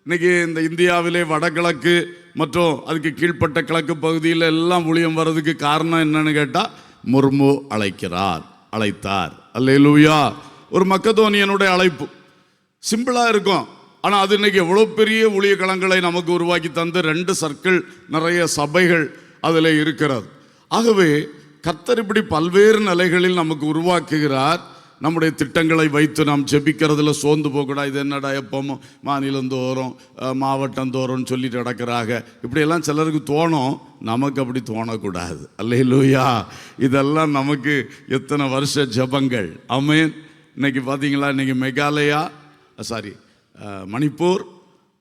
இன்னைக்கு இந்த இந்தியாவிலே வடகிழக்கு மற்றும் அதுக்கு கீழ்ப்பட்ட கிழக்கு பகுதியில் எல்லாம் ஊழியம் வர்றதுக்கு காரணம் என்னன்னு கேட்டால் முர்மு அழைத்தார். அல்லேலூயா. ஒரு மக்கதோனியனுடைய அழைப்பு சிம்பிளாக இருக்கும், ஆனால் அது இன்னைக்கு எவ்வளோ பெரிய ஊழிய களங்களை நமக்கு உருவாக்கி தந்து 2 சர்க்கிள், நிறைய சபைகள் அதில் இருக்கிறது. ஆகவே கர்த்தர் இப்படி பல்வேறு நிலைகளில் நமக்கு உருவாக்குகிறார். நம்முடைய திட்டங்களை வைத்து நாம் ஜெபிக்கிறதுல சோர்ந்து போகக்கூடாது. இது என்னடா எப்போ மாநிலந்தோறும் மாவட்டந்தோறும்னு சொல்லிட்டு நடக்கிறாங்க, இப்படியெல்லாம் சிலருக்கு தோணும். நமக்கு அப்படி தோணக்கூடாது. அல்லேலூயா. இதெல்லாம் நமக்கு எத்தனை வருஷ ஜெபங்கள். ஆமென். இன்னைக்கு பார்த்தீங்களா, இன்னைக்கு மேகாலயா, மணிப்பூர்,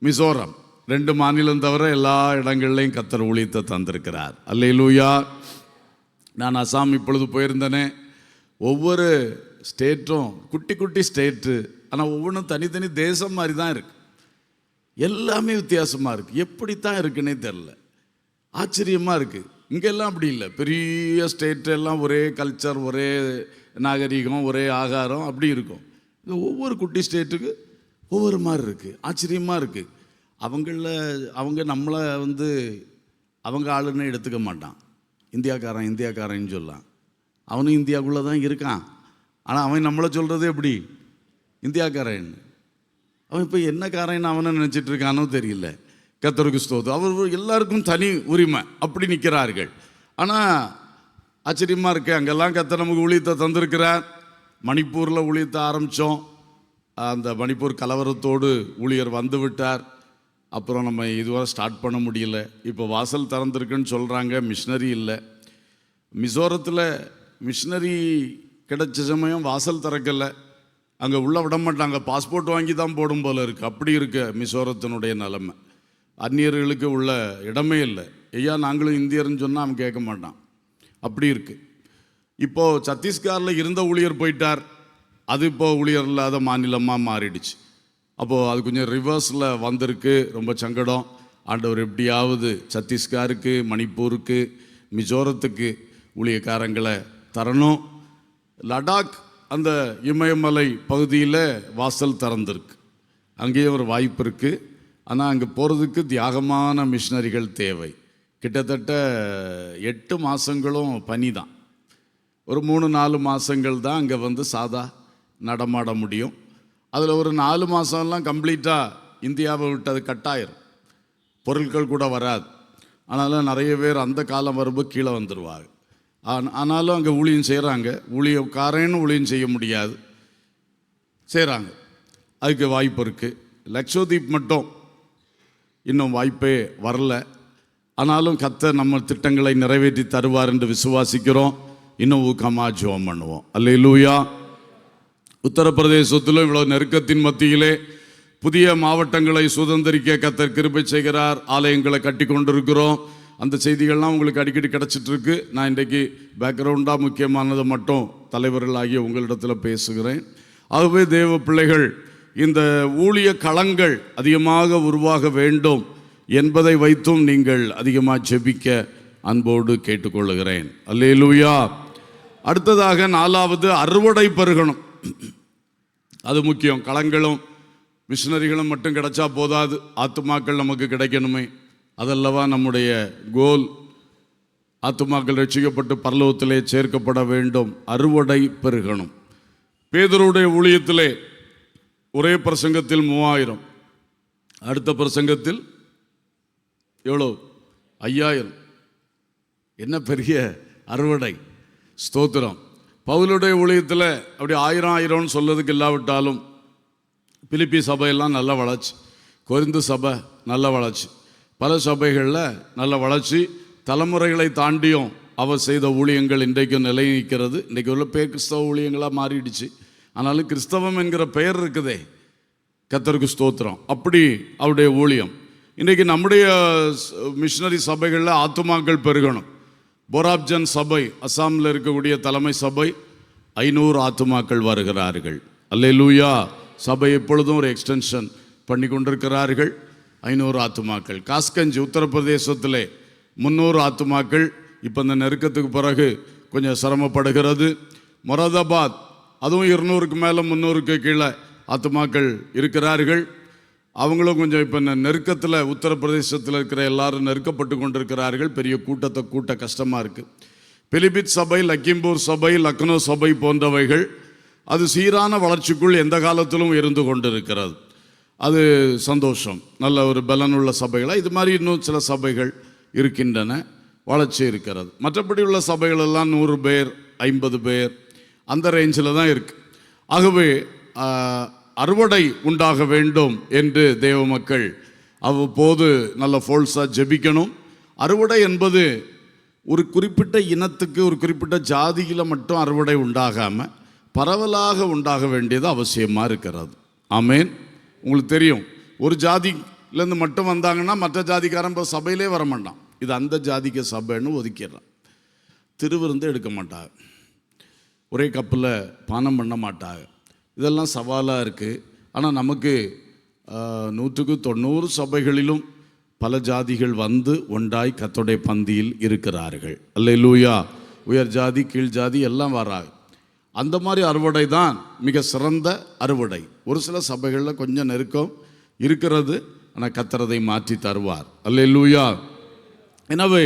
மிசோரம் 2 மாநிலம் தவிர எல்லா இடங்கள்லையும் கர்த்தர் ஊழியத்தை தந்திருக்கிறார். அல்லேலூயா. நான் அசாம் இப்பொழுது போயிருந்தேனே. ஒவ்வொரு ஸ்டேட்டும் குட்டி குட்டி ஸ்டேட்டு, ஆனால் ஒவ்வொன்றும் தனித்தனி தேசம் மாதிரி தான் இருக்குது. எல்லாமே வித்தியாசமாக இருக்குது. எப்படித்தான் இருக்குன்னே தெரில, ஆச்சரியமாக இருக்குது. இங்கெல்லாம் அப்படி இல்லை. பெரிய ஸ்டேட்டு எல்லாம் ஒரே கல்ச்சர், ஒரே நாகரிகம், ஒரே ஆகாரம் அப்படி இருக்கும். இங்கே ஒவ்வொரு குட்டி ஸ்டேட்டுக்கு ஒவ்வொரு மாதிரி இருக்குது. ஆச்சரியமாக இருக்குது. அவங்க நம்மளை அவங்க ஆளுன்னு எடுத்துக்க மாட்டான். இந்தியாக்காரன்னு சொல்லலாம். அவனும் இந்தியாவுக்குள்ளே தான் இருக்கான். ஆனால் அவன் நம்மளை சொல்கிறது எப்படி? இந்தியாக்காரன். அவன் இப்போ என்ன காரன் அவனை நினச்சிட்டு இருக்கானோ தெரியல. கர்த்தருக்கு ஸ்தோத்திரம். அவர் எல்லாருக்கும் தனி உரிமை அப்படி நிற்கிறார்கள். ஆனால் ஆச்சரியமாக இருக்கு. அங்கெல்லாம் கர்த்தர் நமக்கு ஊழியத்தை தந்திருக்கிறார். மணிப்பூரில் ஊழியத்தை ஆரம்பித்தோம். அந்த மணிப்பூர் கலவரத்தோடு ஊழியர் வந்து விட்டார். அப்புறம் நம்ம இதுவரை ஸ்டார்ட் பண்ண முடியல. இப்போ வாசல் திறந்துருக்குன்னு சொல்கிறாங்க, மிஷினரி இல்லை. மிசோரத்தில் மிஷினரி கிடைச்ச சமயம் வாசல் திறக்கலை, அங்கே உள்ளே விட மாட்டாங்க, பாஸ்போர்ட் வாங்கி தான் போடும் போல இருக்குது. அப்படி இருக்கு மிசோரத்தினுடைய நிலைமை. அந்நியர்களுக்கு உள்ள இடமே இல்லை. ஐயா நாங்களும் இந்தியர்னு சொன்னால் அவன் கேட்க மாட்டான். அப்படி இருக்கு. இப்போது சத்தீஸ்கரில் இருந்த ஊழியர் போயிட்டார், அது இப்போ ஊழியர் இல்லாத மாநிலமாக மாறிடுச்சு. அப்போது அது கொஞ்சம் ரிவர்ஸில் வந்திருக்கு. ரொம்ப சங்கடம். ஆண்டவர் எப்படியாவது சத்தீஸ்கருக்கு, மணிப்பூருக்கு, மிசோரத்துக்கு ஊழியக்காரங்களை தரணும். லடாக் அந்த இமயமலை பகுதியில் வாசல் திறந்திருக்கு, அங்கேயும் ஒரு வாய்ப்பு இருக்குது. ஆனால் அங்கே போகிறதுக்கு தியாகமான மிஷினரிகள் தேவை. கிட்டத்தட்ட 8 மாதங்களும் பனி தான். ஒரு 3-4 மாதங்கள் தான் அங்கே வந்து சாதா நடமாட முடியும். அதில் ஒரு 4 மாதம்லாம் கம்ப்ளீட்டாக இந்தியாவை விட்டு அது கட்டாயிரும், பொருட்கள் கூட வராது. ஆனாலும் நிறைய பேர் அந்த காலம் வரும்போது கீழே வந்துடுவாங்க. ஆனாலும் அங்கே ஊழியம் செய்கிறாங்க. ஊழியக்காரன்னு ஊழியம் செய்ய முடியாது, செய்கிறாங்க. அதுக்கு வாய்ப்பு இருக்குது. லக்ஷதீப் மட்டும் இன்னும் வாய்ப்பே வரல. ஆனாலும் கர்த்தர் நம்ம திட்டங்களை நிறைவேற்றி தருவார் என்று விசுவாசிக்கிறோம். இன்னும் ஊக்கமாக ஜெபம் பண்ணுவோம். அல்லேலூயா. உத்தரப்பிரதேசத்திலும் இவ்வளோ நெருக்கத்தின் மத்தியிலே புதிய மாவட்டங்களை சுதந்திரிக்க கர்த்தர் கிருபை செய்கிறார். ஆலயங்களை கட்டி கொண்டிருக்கிறோம். அந்த செய்திகள்லாம் உங்களுக்கு அடிக்கடி கிடச்சிட்ருக்கு. நான் இன்றைக்கு பேக்ரவுண்டாக முக்கியமானதை மட்டும் தலைவர்களாகிய உங்களிடத்தில் பேசுகிறேன். ஆகவே தேவ பிள்ளைகள், இந்த ஊழிய களங்கள் அதிகமாக உருவாக வேண்டும் என்பதை வைத்தும் நீங்கள் அதிகமாக ஜெபிக்க அன்போடு கேட்டுக்கொள்கிறேன். அல்லேலூயா. அடுத்ததாக 4வது அறுவடை பெருகணும். அது முக்கியம். களங்களும் மிஷினரிகளும் மட்டும் கிடைச்சா போதாது, ஆத்துமாக்கள் நமக்கு கிடைக்கணுமே. அதல்லவா நம்முடைய கோல். ஆத்துமாக்கள் ரட்சிக்கப்பட்டு பரலோகத்திலே சேர்க்கப்பட வேண்டும். அறுவடை பெருகணும். பேதுருவுடைய ஊழியத்திலே ஒரே பிரசங்கத்தில் 3000, அடுத்த பிரசங்கத்தில் எவ்வளோ? 5000. என்ன பெரிய அறுவடை! ஸ்தோத்திரம். பவுலுடைய ஊழியத்தில் அப்படி 1000 சொல்றதுக்கு இல்லாவிட்டாலும் பிலிப்பி சபையெல்லாம் நல்ல வளர்ச்சி, கொரிந்து சபை நல்ல வளர்ச்சி, பல சபைகளில் நல்ல வளர்ச்சி. தலைமுறைகளை தாண்டியும் அவர் செய்த ஊழியங்கள் இன்றைக்கும் நிலை நிற்கிறது. இன்றைக்கு உள்ள பேர் கிறிஸ்தவ ஊழியங்களாக மாறிடுச்சு. ஆனாலும் கிறிஸ்தவம் என்கிற பெயர் இருக்குதே, கர்த்தருக்கு ஸ்தோத்திரம். அப்படி அவருடைய ஊழியம். இன்றைக்கு நம்முடைய மிஷினரி சபைகளில் ஆத்துமாக்கள் பெருகணும். போராப்ஜன் சபை, அசாமில் இருக்கக்கூடிய தலைமை சபை, 500 ஆத்துமாக்கள் வருகிறார்கள். அல்லேலூயா. சபை எப்பொழுதும் ஒரு எக்ஸ்டென்ஷன் பண்ணி கொண்டிருக்கிறார்கள். 500 ஆத்துமாக்கள். காஸ்கஞ்ச் உத்தரப்பிரதேசத்திலே 300 ஆத்துமாக்கள். இப்போ இந்த நெருக்கத்துக்கு பிறகு கொஞ்சம் சிரமப்படுகிறது. மொராதாபாத், அதுவும் 200க்கு மேலே 300க்கு கீழே ஆத்துமாக்கள் இருக்கிறார்கள். அவங்களும் கொஞ்சம் இப்போ நெருக்கத்தில், உத்தரப்பிரதேசத்தில் இருக்கிற எல்லாரும் நெருக்கப்பட்டு கொண்டிருக்கிறார்கள். பெரிய கூட்டத்தை கூட்ட கஷ்டமாக இருக்குது. பிலிபித் சபை, லக்கிம்பூர் சபை, லக்னோ சபை போன்றவைகள் அது சீரான வளர்ச்சிக்குள் எந்த காலத்திலும் இருந்து கொண்டிருக்கிறது. அது சந்தோஷம். நல்ல ஒரு பலனுள்ள சபைகளாக இது மாதிரி இன்னும் சில சபைகள் இருக்கின்றன, வளர்ச்சி இருக்கிறது. மற்றபடி உள்ள சபைகள் எல்லாம் 100 பேர், 50 பேர் அந்த ரேஞ்சில் தான் இருக்கு. ஆகவே அறுவடை உண்டாக வேண்டும் என்று தேவ மக்கள் அவ்வப்போது நல்ல ஃபோல்ஸாக ஜெபிக்கணும். அறுவடை என்பது ஒரு குறிப்பிட்ட இனத்துக்கு, ஒரு குறிப்பிட்ட ஜாதியில் மட்டும் அறுவடை உண்டாகாமல் பரவலாக உண்டாக வேண்டியது அவசியமாக இருக்கிறது. ஆமேன். உங்களுக்கு தெரியும், ஒரு ஜாதியிலேருந்து மட்டும் வந்தாங்கன்னா மற்ற ஜாதிக்காரன் இப்போ சபையிலே வரமாட்டான். இது அந்த ஜாதிக்கு சபைன்னு ஒதுக்கிடுறான். திருவிருந்து எடுக்க மாட்டாங்க, ஒரே கப்பில் பானம் பண்ண மாட்டாங்க. இதெல்லாம் சவாலாக இருக்குது. ஆனால் நமக்கு 100க்கு 90 சபைகளிலும் பல ஜாதிகள் வந்து ஒன்றாய் கர்த்தருடைய பந்தியில் இருக்கிறார்கள். அல்லேலூயா. உயர் ஜாதி, கீழ் ஜாதி எல்லாம் வராங்க. அந்த மாதிரி அறுவடை தான் மிக சிறந்த அறுவடை. ஒரு சில சபைகளில் கொஞ்சம் நெருக்கம் இருக்கிறது, ஆனால் கர்த்தர் அதை மாற்றி தருவார். அல்லேலூயா. எனவே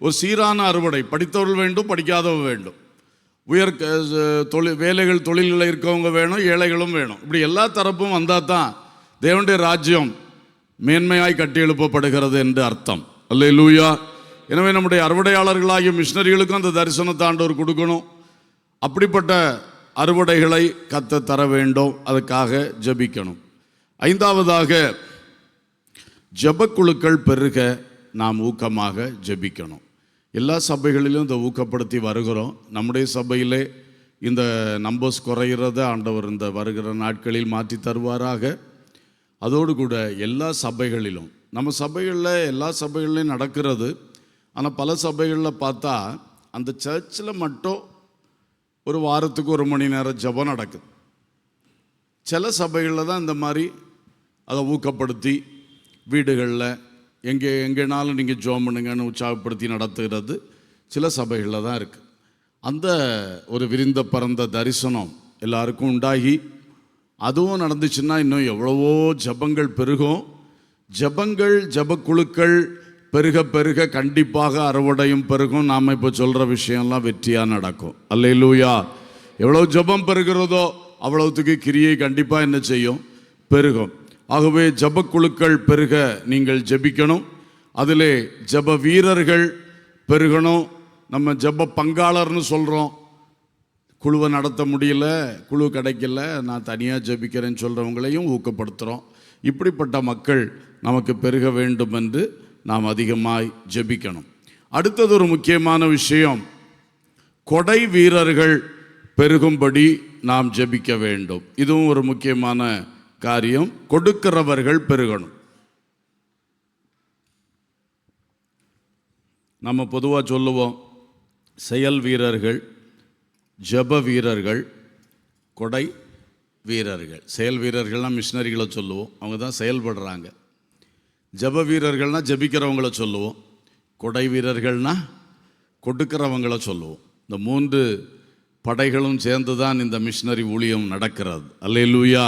ஒரு சீரான அறுவடை. படித்தவர்கள் வேண்டும், படிக்காதவர்கள் வேண்டும், உயர் வேலைகள் தொழில்களில் இருக்கவங்க வேணும், ஏழைகளும் வேணும். இப்படி எல்லா தரப்பும் வந்தால் தான் தேவனுடைய ராஜ்யம் மேன்மையாய் கட்டி எழுப்பப்படுகிறது என்று அர்த்தம். அல்லேலூயா. எனவே நம்முடைய அறுவடையாளர்களாகிய மிஷினரிகளுக்கும் அந்த தரிசனத்தை ஆண்டவர் கொடுக்கணும். அப்படிப்பட்ட அறுவடைகளை கர்த்தர் தர வேண்டும். அதுக்காக ஜெபிக்கணும். 5வதாக ஜெபக்குழுக்கள் பெருக நாம் ஊக்கமாக ஜெபிக்கணும். எல்லா சபைகளிலும் இதை ஊக்கப்படுத்தி வருகிறோம். நம்முடைய சபையிலே இந்த நம்பர்ஸ் குறைகிறத ஆண்டவர் இந்த வருகிற நாட்களில் மாற்றி தருவாராக. அதோடு கூட எல்லா சபைகளிலும், நம்ம சபைகளில் எல்லா சபைகள்லையும் நடக்கிறது. ஆனால் பல சபைகளில் பார்த்தா அந்த சர்ச்சில் மட்டும் ஒரு வாரத்துக்கு 1 மணி நேரம் ஜெபம் நடக்குது. சில சபைகளில் தான் இந்த மாதிரி அதை ஊக்கப்படுத்தி வீடுகளில் எங்கேனாலும் நீங்கள் ஜெபம் பண்ணுங்கன்னு உற்சாகப்படுத்தி நடத்துகிறது சில சபைகளில் தான் இருக்குது. அந்த ஒரு விரிந்த பரந்த தரிசனம் எல்லாருக்கும் உண்டாகி அதுவும் நடந்துச்சுன்னா இன்னும் எவ்வளவோ ஜெபங்கள் பெருகும். ஜெபக்குழுக்கள் பெருக பெருக கண்டிப்பாக அறுவடையும் பெருகும். நாம் இப்போ சொல்கிற விஷயம்லாம் வெற்றியாக நடக்கும். அல்லேலூயா. எவ்வளோ ஜெபம் பெருகிறதோ அவ்வளவுத்துக்கு கிரியை கண்டிப்பாக என்ன செய்யும்? பெருகும். ஆகவே ஜெபக்குழுக்கள் பெருக நீங்கள் ஜெபிக்கணும். அதிலே ஜெப வீரர்கள் பெருகணும். நம்ம ஜெப பங்காளர்னு சொல்கிறோம். குழுவை நடத்த முடியல, குழு கிடைக்கல, நான் தனியாக ஜெபிக்கிறேன்னு சொல்கிறவங்களையும் ஊக்கப்படுத்துகிறோம். இப்படிப்பட்ட மக்கள் நமக்கு பெருக வேண்டும் என்று நாம் அதிகமாய் ஜெபிக்கணும். அடுத்தது ஒரு முக்கியமான விஷயம், கொடை வீரர்கள் பெருகும்படி நாம் ஜெபிக்க வேண்டும். இதுவும் ஒரு முக்கியமான காரியம். கொடுக்கிறவர்கள் பெருகணும். நம்ம பொதுவாக சொல்லுவோம், செயல் வீரர்கள், ஜெப வீரர்கள், கொடை வீரர்கள். செயல் வீரர்கள்னால் மிஷினரிகளை சொல்லுவோம், அவங்க தான் செயல்படுறாங்க. ஜெப வீரர்கள்னால் ஜெபிக்கிறவங்கள சொல்லுவோம். கொடை வீரர்கள்னால் கொடுக்கிறவங்கள சொல்லுவோம். இந்த 3 படைகளும் சேர்ந்து தான் இந்த மிஷினரி ஊழியம் நடக்கிறது. அல்லேலூயா.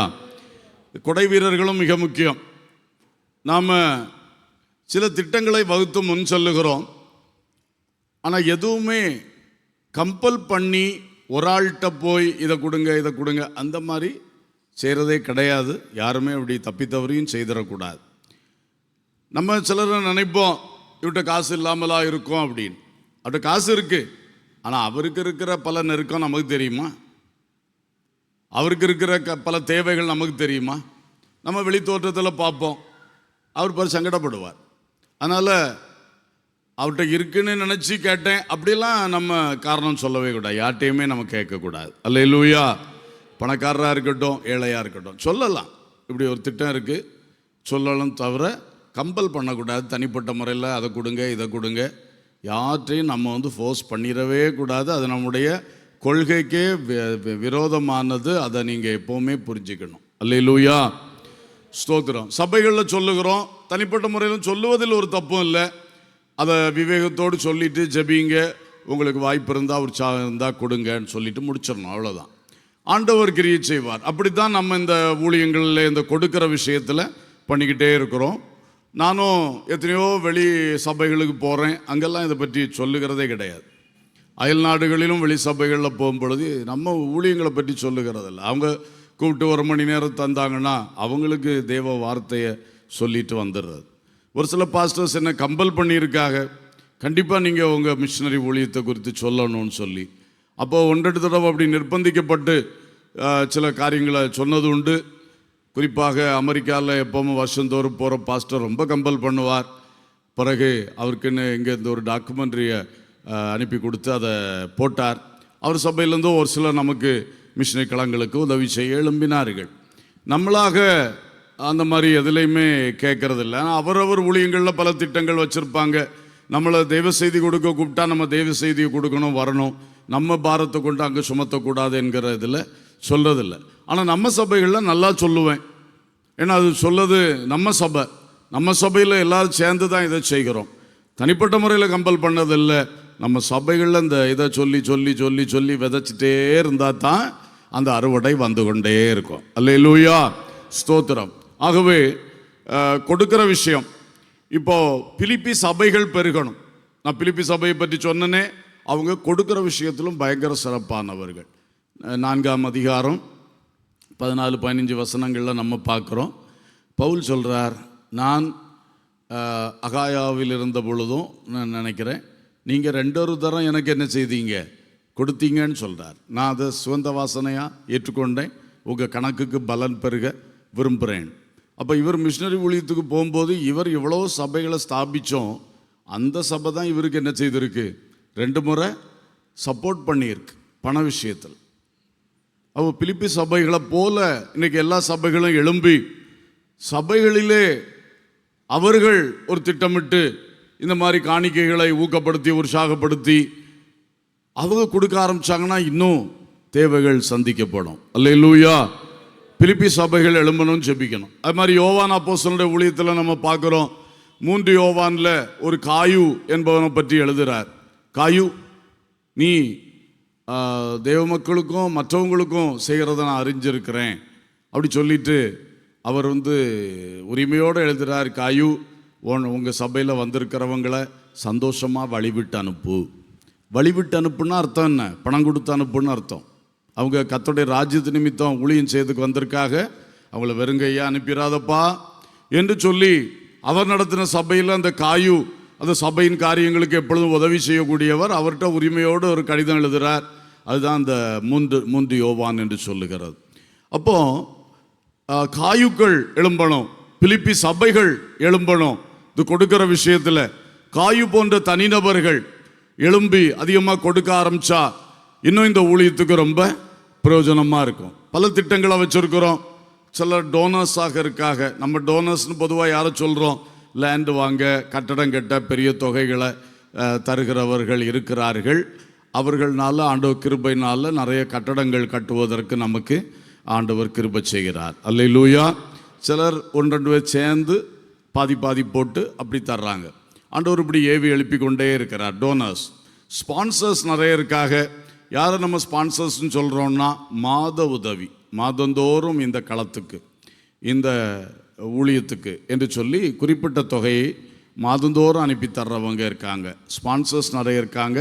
கொடை வீரர்களும் மிக முக்கியம். நாம் சில திட்டங்களை வகுத்து முன் சொல்லுகிறோம். ஆனால் எதுவுமே கம்பல் பண்ணி ஒரு ஆள்கிட்ட போய் இதை கொடுங்க அந்த மாதிரி செய்கிறதே கிடையாது. யாருமே அப்படி தப்பித்தவரையும் செய்திடக்கூடாது. நம்ம சிலர் நினைப்போம், இவர்கிட்ட காசு இல்லாமலா இருக்கும் அப்படின்னு. அவர்கிட்ட காசு இருக்குது, ஆனால் அவருக்கு இருக்கிற பல நெருக்கம் நமக்கு தெரியுமா? அவருக்கு இருக்கிற பல தேவைகள் நமக்கு தெரியுமா? நம்ம வெளி தோற்றத்தில் பார்ப்போம், அவர் பாரு சங்கடப்படுவார். அதனால் அவர்கிட்ட இருக்குன்னு நினச்சி கேட்டேன் அப்படிலாம் நம்ம காரணம் சொல்லவே கூடாது. யார்கிட்டையுமே நம்ம கேட்கக்கூடாது. அல்லேலூயா. பணக்காரராக இருக்கட்டும், ஏழையாக இருக்கட்டும், சொல்லலாம் இப்படி ஒரு திட்டம் இருக்குது சொல்லலாம், தவிர கம்பல் பண்ணக்கூடாது. தனிப்பட்ட முறையில் அதை கொடுங்க இதை கொடுங்க யார்கிட்டையும் நம்ம ஃபோர்ஸ் பண்ணிடவே கூடாது. அது நம்முடைய கொள்கைக்கே விரோதமானது. அதை நீங்கள் எப்போவுமே புரிஞ்சுக்கணும். அல்லேலூயா. ஸ்தோத்திரம். சபைகளில் சொல்லுகிறோம், தனிப்பட்ட முறையிலும் சொல்லுவதில் ஒரு தப்பும் இல்லை. அதை விவேகத்தோடு சொல்லிவிட்டு ஜெபிங்க, உங்களுக்கு வாய்ப்பு இருந்தால் உற்சாகம் இருந்தால் கொடுங்கன்னு சொல்லிட்டு முடிச்சிடணும், அவ்வளோதான். ஆண்டவர் கிரியை செய்வார். அப்படித்தான் நம்ம இந்த ஊழியங்களில் இந்த கொடுக்கிற விஷயத்தில் பண்ணிக்கிட்டே இருக்கிறோம். நானும் எத்தனையோ வெளி சபைகளுக்கு போகிறேன், அங்கெல்லாம் இதை பற்றி சொல்லுகிறதே கிடையாது. அயல் நாடுகளிலும் வெளி சபைகளில் போகும்பொழுது நம்ம ஊழியங்களை பற்றி சொல்லுகிறதில்ல. அவங்க கூப்பிட்டு 1 மணி நேரம் தந்தாங்கன்னா அவங்களுக்கு தேவ வார்த்தையை சொல்லிட்டு வந்துடுறது. ஒரு சில பாஸ்டர்ஸ் என்ன கம்பல் பண்ணியிருக்காங்க, கண்டிப்பாக நீங்கள் உங்கள் மிஷினரி ஊழியத்தை குறித்து சொல்லணும்னு சொல்லி. அப்போது 1-2 தடவை அப்படி நிர்பந்திக்கப்பட்டு சில காரியங்களை சொன்னது உண்டு. குறிப்பாக அமெரிக்காவில் எப்போவும் வருஷந்தோறும் போகிற பாஸ்டர் ரொம்ப கம்பல் பண்ணுவார். பிறகு அவருக்குன்னு இங்கே இந்த ஒரு டாக்குமெண்ட்ரியை அனுப்பி கொடுத்து அதை போட்டார். அவர் சபையிலேருந்தும் ஒரு சிலர் நமக்கு மிஷினரி களங்களுக்கு உதவி செய்ய எழும்பினார்கள். நம்மளாக அந்த மாதிரி எதுலேயுமே கேட்கறதில்ல. ஆனால் அவரவர் ஊழியங்களில் பல திட்டங்கள் வச்சுருப்பாங்க. நம்மளை தெய்வ செய்தி கொடுக்க கூப்பிட்டா நம்ம தெய்வ செய்தியை கொடுக்கணும், வரணும். நம்ம பாரத்தை கொண்டு அங்கே சுமத்தக்கூடாது என்கிற இதில் சொல்கிறதில்ல. ஆனால் நம்ம சபைகளில் நல்லா சொல்லுவேன். ஏன்னா அது சொல்லது நம்ம சபையில் எல்லோரும் சேர்ந்து தான் இதை செய்கிறோம். தனிப்பட்ட முறையில் கம்பல் பண்ணதில்லை. நம்ம சபைகளில் இந்த இதை சொல்லி சொல்லி சொல்லி சொல்லி விதைச்சிட்டே இருந்தால் தான் அந்த அறுவடை வந்து கொண்டே இருக்கும். அல்லேலூயா. ஸ்தோத்திரம். ஆகவே கொடுக்கிற விஷயம், இப்போது பிலிப்பி சபைகள் பெருகணும். நான் பிலிப்பி சபையை பற்றி சொன்னனே, அவங்க கொடுக்கிற விஷயத்திலும் பயங்கர சிறப்பானவர்கள். 4ஆம் அதிகாரம் 14-15 வசனங்களில் நம்ம பார்க்குறோம். பவுல் சொல்கிறார், நான் அகாயாவில் இருந்த பொழுதும் நான் நினைக்கிறேன் நீங்கள் 2 தரம் எனக்கு என்ன செய்தீங்க, கொடுத்தீங்கன்னு சொல்கிறார். நான் அதை சுகந்த வாசனையாக ஏற்றுக்கொண்டேன். உங்கள் கணக்குக்கு பலன் பெருக விரும்புகிறேன். அப்போ இவர் மிஷினரி ஊழியத்துக்கு போகும்போது இவர் எவ்வளோ சபைகளை ஸ்தாபித்தோம், அந்த சபை தான் இவருக்கு என்ன செய்திருக்கு, 2 முறை சப்போர்ட் பண்ணியிருக்கு பண விஷயத்தில். அப்போ பிலிப்பி சபைகளை போல இன்னைக்கு எல்லா சபைகளும் எழும்பி சபைகளிலே அவர்கள் ஒரு திட்டமிட்டு இந்த மாதிரி காணிக்கைகளை ஊக்கப்படுத்தி உற்சாகப்படுத்தி அவங்க கொடுக்க ஆரம்பிச்சாங்கன்னா இன்னும் தேவைகள் சந்திக்கப்படும். அல்லேலூயா. பிலிப்பி சபைகள் எழும்பணும், ஜெபிக்கணும். அது மாதிரி யோவான் அப்போஸ்தலனுடைய ஊழியத்தில் நம்ம பார்க்குறோம். 3 யோவானில் ஒரு காயு என்பவனை பற்றி எழுதுகிறார். காயு, நீ தேவ மக்களுக்கும் மற்றவங்களுக்கும் செய்கிறத நான் அறிஞ்சிருக்கிறேன் அப்படி சொல்லிட்டு அவர் உரிமையோடு எழுதுகிறார். காயு, உங்கள் சபையில் வந்திருக்கிறவங்களை சந்தோஷமாக வழிவிட்டு அனுப்பு. வழிவிட்டு அனுப்புன்னா அர்த்தம் என்ன? பணம் கொடுத்து அனுப்புன்னு அர்த்தம். அவங்க கர்த்தருடைய ராஜ்யத்து நிமித்தம் ஊழியம் செய்யறதுக்கு வந்திருக்காக, அவங்கள வெறுங்கையா அனுப்பிடாதப்பா என்று சொல்லி அவர் நடத்தின சபையில் அந்த காயு அந்த சபையின் காரியங்களுக்கு எப்பொழுதும் உதவி செய்யக்கூடியவர். அவர்கிட்ட உரிமையோடு ஒரு கடிதம் எழுதுகிறார். அதுதான் அந்த 3 யோவான் என்று சொல்லுகிறது. அப்போ காயுக்கள் எழும்பணும், பிலிப்பி சபைகள் எழும்பணும். இது கொடுக்கிற விஷயத்தில் காயு போன்ற தனிநபர்கள் எழும்பி அதிகமாக கொடுக்க ஆரம்பிச்சா இன்னும் இந்த ஊழியத்துக்கு ரொம்ப பிரயோஜனமாக இருக்கும். பல திட்டங்களை வச்சுருக்கிறோம். சில டோனர்ஸாக இருக்காங்க. நம்ம டோனர்ஸ்னு பொதுவாக யாரை சொல்கிறோம்? லேண்டு வாங்க, கட்டடம் கட்ட பெரிய தொகைகளை தருகிறவர்கள் இருக்கிறார்கள். அவர்களால ஆண்டவர் கிருபையினால நிறைய கட்டடங்கள் கட்டுவதற்கு நமக்கு ஆண்டவர் கிருபை செய்கிறார். அல்லேலூயா. சிலர் 1-2 பேர் சேர்ந்து பாதி போட்டு அப்படி தர்றாங்க. ஆண்டவர் இப்படி ஏவி எழுப்பி கொண்டே இருக்கிறார். டோனர்ஸ், ஸ்பான்சர்ஸ் நிறைய இருக்காக. யாரை நம்ம ஸ்பான்சர்ஸ்ன்னு சொல்கிறோம்னா, மாத உதவி, மாதந்தோறும் இந்த களத்துக்கு இந்த ஊழியத்துக்கு என்று சொல்லி குறிப்பிட்ட தொகையை மாதந்தோறும் அனுப்பி தர்றவங்க இருக்காங்க. ஸ்பான்சர்ஸ் நிறைய இருக்காங்க.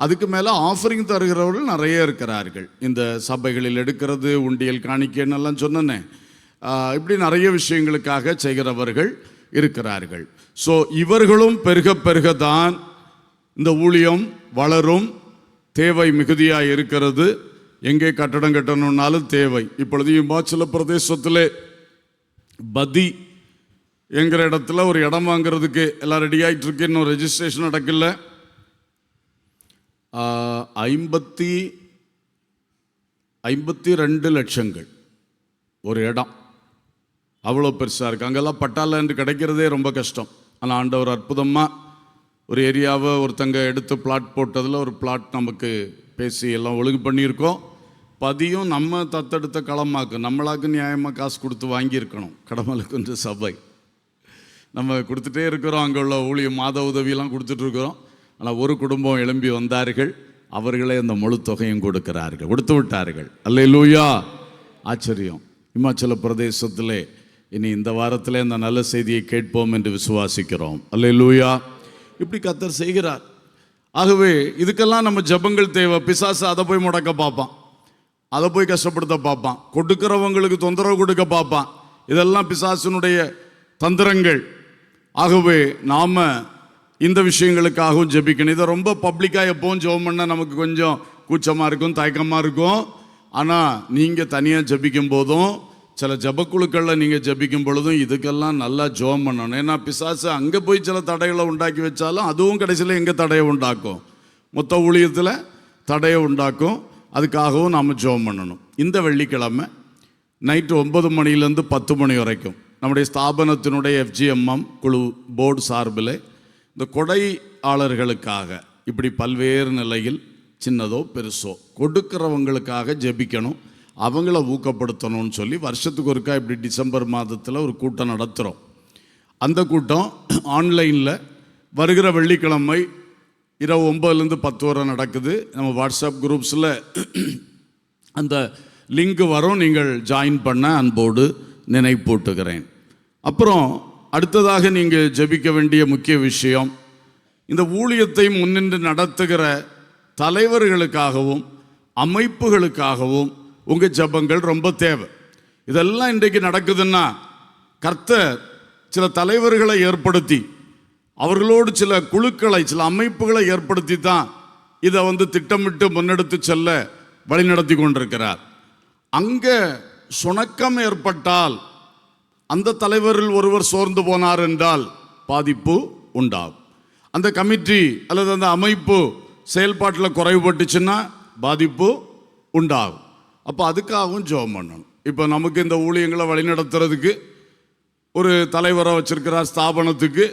அதுக்கு மேலே ஆஃபரிங் தருகிறவர்கள் நிறைய இருக்கிறார்கள். இந்த சபைகளில் எடுக்கிறது, உண்டியல் காணிக்கைன்னு எல்லாம் சொன்னேன். இப்படி நிறைய விஷயங்களுக்காக செய்கிறவர்கள் இருக்கிறார்கள். ஸோ இவர்களும் பெருக பெருக தான் இந்த ஊழியம் வளரும். தேவை மிகுதியாக இருக்கிறது. எங்கே கட்டடம் கட்டணும்னாலும் தேவை. இப்பொழுது இமாச்சல பிரதேசத்தில் பதி என்கிற இடத்துல ஒரு இடம் வாங்கிறதுக்கு எல்லாம் ரெடி ஆகிட்டு இருக்கு. இன்னும் ரெஜிஸ்ட்ரேஷன் நடக்கல. 52 லட்சங்கள் ஒரு இடம். அவ்வளோ பெருசாக இருக்குது. அங்கெல்லாம் பட்டாளண்டு கிடைக்கிறதே ரொம்ப கஷ்டம். ஆனால் ஆண்டவர் அற்புதமாக ஒரு ஏரியாவை ஒருத்தங்க எடுத்து பிளாட் போட்டதில் ஒரு பிளாட் நமக்கு பேசி எல்லாம் ஒழுங்கு பண்ணியிருக்கோம். பதியும் நம்ம தத்தெடுத்த களமாக்கு, நம்மளாக்கு நியாயமாக காசு கொடுத்து வாங்கியிருக்கணும். கடமலுக்குன்ற சபை நம்ம கொடுத்துட்டே இருக்கிறோம். அங்கே உள்ள ஊழியம் மாத உதவியெல்லாம் கொடுத்துட்ருக்குறோம். ஆனால் ஒரு குடும்பம் எழும்பி வந்தார்கள். அவர்களே அந்த முழு தொகையும் கொடுத்து விட்டார்கள். அல்லேலூயா. ஆச்சரியம். இமாச்சல பிரதேசத்திலே இனி இந்த வாரத்தில் இந்த நல்ல செய்தியை கேட்போம் என்று விசுவாசிக்கிறோம். அல்லேலூயா. இப்படி கர்த்தர் செய்கிறார். ஆகவே இதுக்கெல்லாம் நம்ம ஜெபங்கள் தேவை. பிசாசு அதை போய் முடக்க பார்ப்பான், அதை போய் கஷ்டப்படுத்த பார்ப்பான், கொடுக்கிறவங்களுக்கு தொந்தரவு கொடுக்க பார்ப்பான். இதெல்லாம் பிசாசினுடைய தந்திரங்கள். ஆகவே நாம் இந்த விஷயங்களுக்காகவும் ஜெபிக்கணும். இதை ரொம்ப பப்ளிக்காக எப்பவும் ஜெபம் பண்ணால் நமக்கு கொஞ்சம் கூச்சமாக இருக்கும், தயக்கமாக இருக்கும். ஆனால் நீங்கள் தனியாக ஜெபிக்கும் போதும், சில ஜெபக்குழுக்களில் நீங்கள் ஜெபிக்கும் பொழுதும் இதுக்கெல்லாம் நல்லா ஜெபம் பண்ணணும். ஏன்னா பிசாசு அங்கே போய் சில தடைகளை உண்டாக்கி வச்சாலும் அதுவும் கடைசியில் எங்கே தடையை உண்டாக்கும்? மொத்த ஊழியத்தில் தடையை உண்டாக்கும். அதுக்காகவும் நாம் ஜெபம் பண்ணணும். இந்த வெள்ளிக்கிழமை நைட்டு 9 மணிலேருந்து 10 மணி வரைக்கும் நம்முடைய ஸ்தாபனத்தினுடைய FGMM குழு போர்டு சார்பில் இந்த கொடையாளர்களுக்காக இப்படி பல்வேறு நிலையில் சின்னதோ பெருசோ கொடுக்கிறவங்களுக்காக ஜெபிக்கணும், அவங்கள ஊக்கப்படுத்தணும்னு சொல்லி வருஷத்துக்கு ஒருக்கா இப்படி டிசம்பர் மாதத்தில் ஒரு கூட்டம் நடத்துகிறோம். அந்த கூட்டம் ஆன்லைனில் வருகிற வெள்ளிக்கிழமை இரவு 9லேருந்து 10 வரை நடக்குது. நம்ம வாட்ஸ்அப் குரூப்ஸில் அந்த லிங்க் வரும். நீங்கள் ஜாயின் பண்ண அன்போடு நினைப்பூட்டுகிறேன். அப்புறம் அடுத்ததாக நீங்கள் ஜெபிக்க வேண்டிய முக்கிய விஷயம், இந்த ஊழியத்தை முன்னின்று நடத்துகிற தலைவர்களுக்காகவும் அமைப்புகளுக்காகவும் உங்கள் ஜெபங்கள் ரொம்ப தேவை. இதெல்லாம் இன்றைக்கு நடக்குதுன்னா கர்த்தர் சில தலைவர்களை ஏற்படுத்தி அவர்களோடு சில குழுக்களை சில அமைப்புகளை ஏற்படுத்தி தான் இதை திட்டமிட்டு முன்னெடுத்து செல்ல வழிநடத்தி கொண்டிருக்கிறார். அங்கே சுணக்கம் ஏற்பட்டால் அந்த தலைவரில் ஒருவர் சோர்ந்து போனார் என்றால் பாதிப்பு உண்டாகும். அந்த கமிட்டி அல்லது அந்த அமைப்பு செயல்பாட்டில் குறைவுபட்டுச்சுன்னா பாதிப்பு உண்டாகும். அப்போ அதுக்காகவும் ஜெபம் பண்ணணும். இப்போ நமக்கு இந்த ஊழியங்களை வழிநடத்துறதுக்கு ஒரு தலைவரை வச்சிருக்கிறார் ஸ்தாபனத்துக்கு.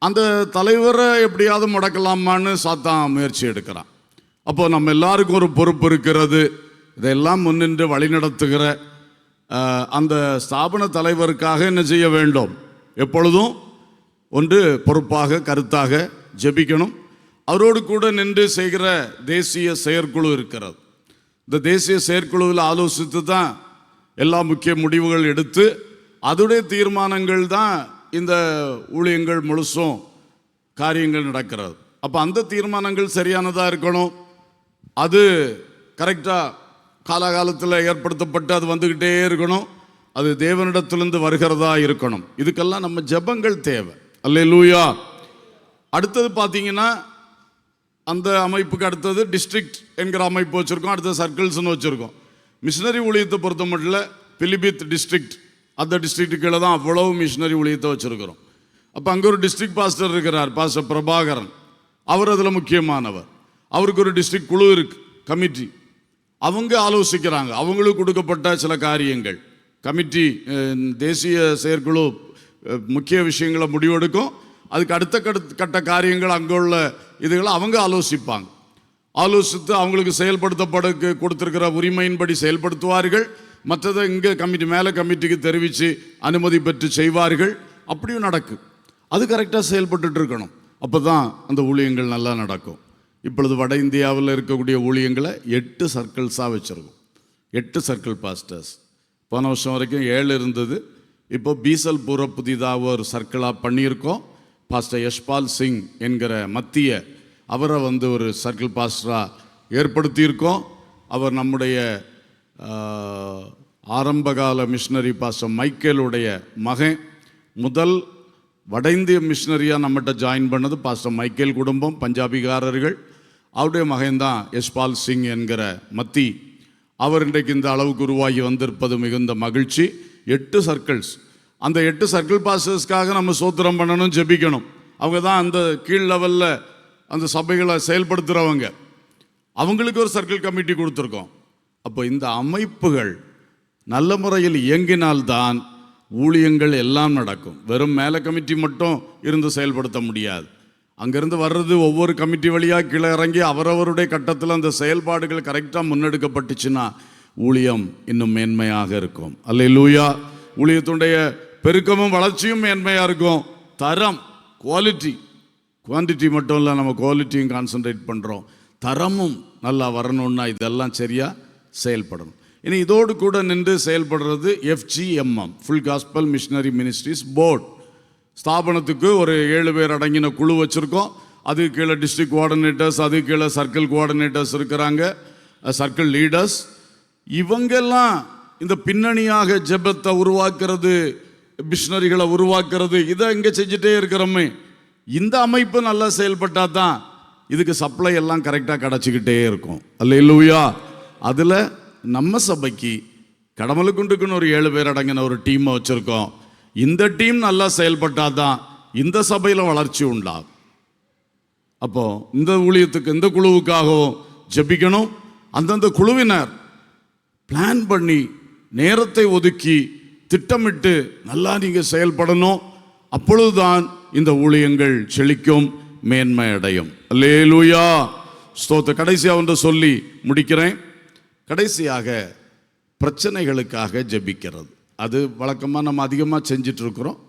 அந்த தலைவரை எப்படியாவது முடக்கலாமான்னு சாத்தான் முயற்சி எடுக்கிறான். அப்போ நம்ம எல்லாருக்கும் ஒரு பொறுப்பு இருக்கிறது. இதெல்லாம் முன்னின்று வழிநடத்துகிற அந்த ஸ்தாபன தலைவருக்காக என்ன செய்ய வேண்டும்? எப்பொழுதும் ஒன்று பொறுப்பாக கருத்தாக ஜெபிக்கணும். அவரோடு கூட நின்று செய்கிற தேசிய செயற்குழு இருக்கிறது. இந்த தேசிய செயற்குழுவில் ஆலோசித்து தான் எல்லா முக்கிய முடிவுகள் எடுத்து அதோடைய தீர்மானங்கள் தான் இந்த ஊழியங்கள் முழுசும் காரியங்கள் நடக்கிறது. அப்போ அந்த தீர்மானங்கள் சரியானதாக இருக்கணும். அது கரெக்டாக காலகாலத்தில் ஏற்படுத்தப்பட்டு அது வந்துக்கிட்டே இருக்கணும். அது தேவனிடத்திலிருந்து வருகிறதா இருக்கணும். இதுக்கெல்லாம் நம்ம ஜெபங்கள் தேவை. அல்லேலூயா. அடுத்தது பார்த்தீங்கன்னா அந்த அமைப்புக்கு அடுத்தது டிஸ்ட்ரிக்ட் என்கிற அமைப்பு வச்சுருக்கோம். அடுத்தது சர்க்கிள்ஸ்னு வச்சுருக்கோம். மிஷினரி ஊழியத்தை பொறுத்த மட்டும் பிலிபித் டிஸ்ட்ரிக்ட், அந்த டிஸ்ட்ரிக்ட்டு கீழே தான் அவ்வளவு மிஷினரி ஊழியத்தை வச்சுருக்கிறோம். அப்போ அங்கே ஒரு டிஸ்ட்ரிக்ட் பாஸ்டர் இருக்கிறார், பாஸ்டர் பிரபாகரன். அவர் அதில் முக்கியமானவர். அவருக்கு ஒரு டிஸ்ட்ரிக்ட் குழு இருக்குது, கமிட்டி. அவங்க ஆலோசிக்கிறாங்க. அவங்களுக்கு கொடுக்கப்பட்ட சில காரியங்கள் கமிட்டி, தேசிய செயற்குழு முக்கிய விஷயங்களை முடிவெடுக்கும். அதுக்கு அடுத்த கட்ட காரியங்கள் அங்கே உள்ள இதுகளை அவங்க ஆலோசிப்பாங்க. ஆலோசித்து அவங்களுக்கு செயல்படுத்தப்பட கொடுத்துருக்கிற உரிமையின்படி செயல்படுத்துவார்கள். மற்றதை இங்கே கமிட்டி மேலே கமிட்டிக்கு தெரிவித்து அனுமதி பெற்று செய்வார்கள். அப்படியும் நடக்கும். அது கரெக்டாக செயல்பட்டு இருக்கணும். அப்போ தான் அந்த ஊழியங்கள் நல்லா நடக்கும். இப்பொழுது வட இந்தியாவில் இருக்கக்கூடிய ஊழியங்களை 8 சர்க்கிள்ஸாக வச்சுருக்கோம். 8 சர்க்கிள் பாஸ்டர்ஸ். போன வருஷம் வரைக்கும் 7 இருந்தது. இப்போ பீசல்பூரை புதிதாக ஒரு சர்க்கிளாக பண்ணியிருக்கோம். பாஸ்டர் யஷ்பால் சிங் என்கிற மத்திய அவரை ஒரு சர்க்கிள் பாஸ்டராக ஏற்படுத்தியிருக்கோம். அவர் நம்முடைய ஆரம்பகால மிஷினரி பாஸ்டர் மைக்கேலுடைய மகன். முதல் வட இந்திய மிஷினரியாக நம்மகிட்ட ஜாயின் பண்ணது பாஸ்டர் மைக்கேல் குடும்பம், பஞ்சாபிகாரர்கள். அவருடைய மகன்தான் யஷ்பால் சிங் என்கிற மத்தி. அவர் இன்றைக்கு இந்த அளவுக்கு உருவாகி வந்திருப்பது மிகுந்த மகிழ்ச்சி. 8 சர்க்கிள்ஸ். அந்த 8 சர்க்கிள் பாஸ்டர்ஸ்க்காக நம்ம சோத்திரம் பண்ணணும், ஜெபிக்கணும். அவங்க தான் அந்த கீழ் லெவலில் அந்த சபைகளை செயல்படுத்துகிறவங்க. அவங்களுக்கு ஒரு சர்க்கிள் கமிட்டி கொடுத்துருக்கோம். அப்போ இந்த அமைப்புகள் நல்ல முறையில் இயங்கினால்தான் ஊழியங்கள் எல்லாம் நடக்கும். வெறும் மேலே கமிட்டி மட்டும் இருந்து செயல்படுத்த முடியாது. அங்கேருந்து வர்றது ஒவ்வொரு கமிட்டி வழியாக கீழே இறங்கி அவரவருடைய கட்டத்தில் அந்த செயல்பாடுகள் கரெக்டாக முன்னெடுக்கப்பட்டுச்சுன்னா ஊழியம் இன்னும் மேன்மையாக இருக்கும். அல்லேலூயா. ஊழியத்துடைய பெருக்கமும் வளர்ச்சியும் மேன்மையாக இருக்கும். தரம், குவாலிட்டி, குவான்டிட்டி மட்டும் இல்லை, நம்ம குவாலிட்டியும் கான்சன்ட்ரேட் பண்ணுறோம். தரமும் நல்லா வரணும்னா இதெல்லாம் சரியாக செயல்படணும். இனி இதோடு கூட நின்று செயல்படுறது FGMM, full gospel missionary ministries board. ஸ்தாபனத்துக்கு ஒரு 7 பேர் அடங்கின குழு வச்சுருக்கோம். அது கீழே டிஸ்ட்ரிக்ட் கோஆர்டினேட்டர்ஸ், அது கீழே சர்க்கிள் கோஆர்டினேட்டர்ஸ் இருக்கிறாங்க, சர்க்கிள் லீடர்ஸ். இவங்கெல்லாம் இந்த பின்னணியாக ஜெபத்தை உருவாக்குறது, மிஷினரிகளை உருவாக்குறது, இதை இங்கே செஞ்சுட்டே இருக்கிறோமே. இந்த அமைப்பு நல்லா செயல்பட்டால் தான் இதுக்கு சப்ளை எல்லாம் கரெக்டாக கிடச்சிக்கிட்டே இருக்கும். அல்லேலூயா. அதில் நம்ம சபைக்கு கடமலுக்குண்டுக்குன்னு ஒரு 7 பேர் அடங்கின ஒரு டீமை வச்சுருக்கோம். இந்த டீம் நல்லா செயல்பட்டால் தான் இந்த சபையில் வளர்ச்சி உண்டாகும். அப்போ இந்த ஊழியத்துக்கு, இந்த குழுவுக்காகவும் ஜெபிக்கணும். அந்தந்த குழுவினர் பிளான் பண்ணி நேரத்தை ஒதுக்கி திட்டமிட்டு நல்லா நீங்கள் செயல்படணும். அப்பொழுதுதான் இந்த ஊழியங்கள் செழிக்கும், மேன்மை அடையும். அல்லேலூயா. ஸ்தோத்திர. கடைசியாக ஒன்று சொல்லி முடிக்கிறேன். கடைசியாக பிரச்சனைகளுக்காக ஜெபிக்கிறது. அது வழக்கமாக நம்ம அதிகமாக செஞ்சிட்ருக்கிறோம்.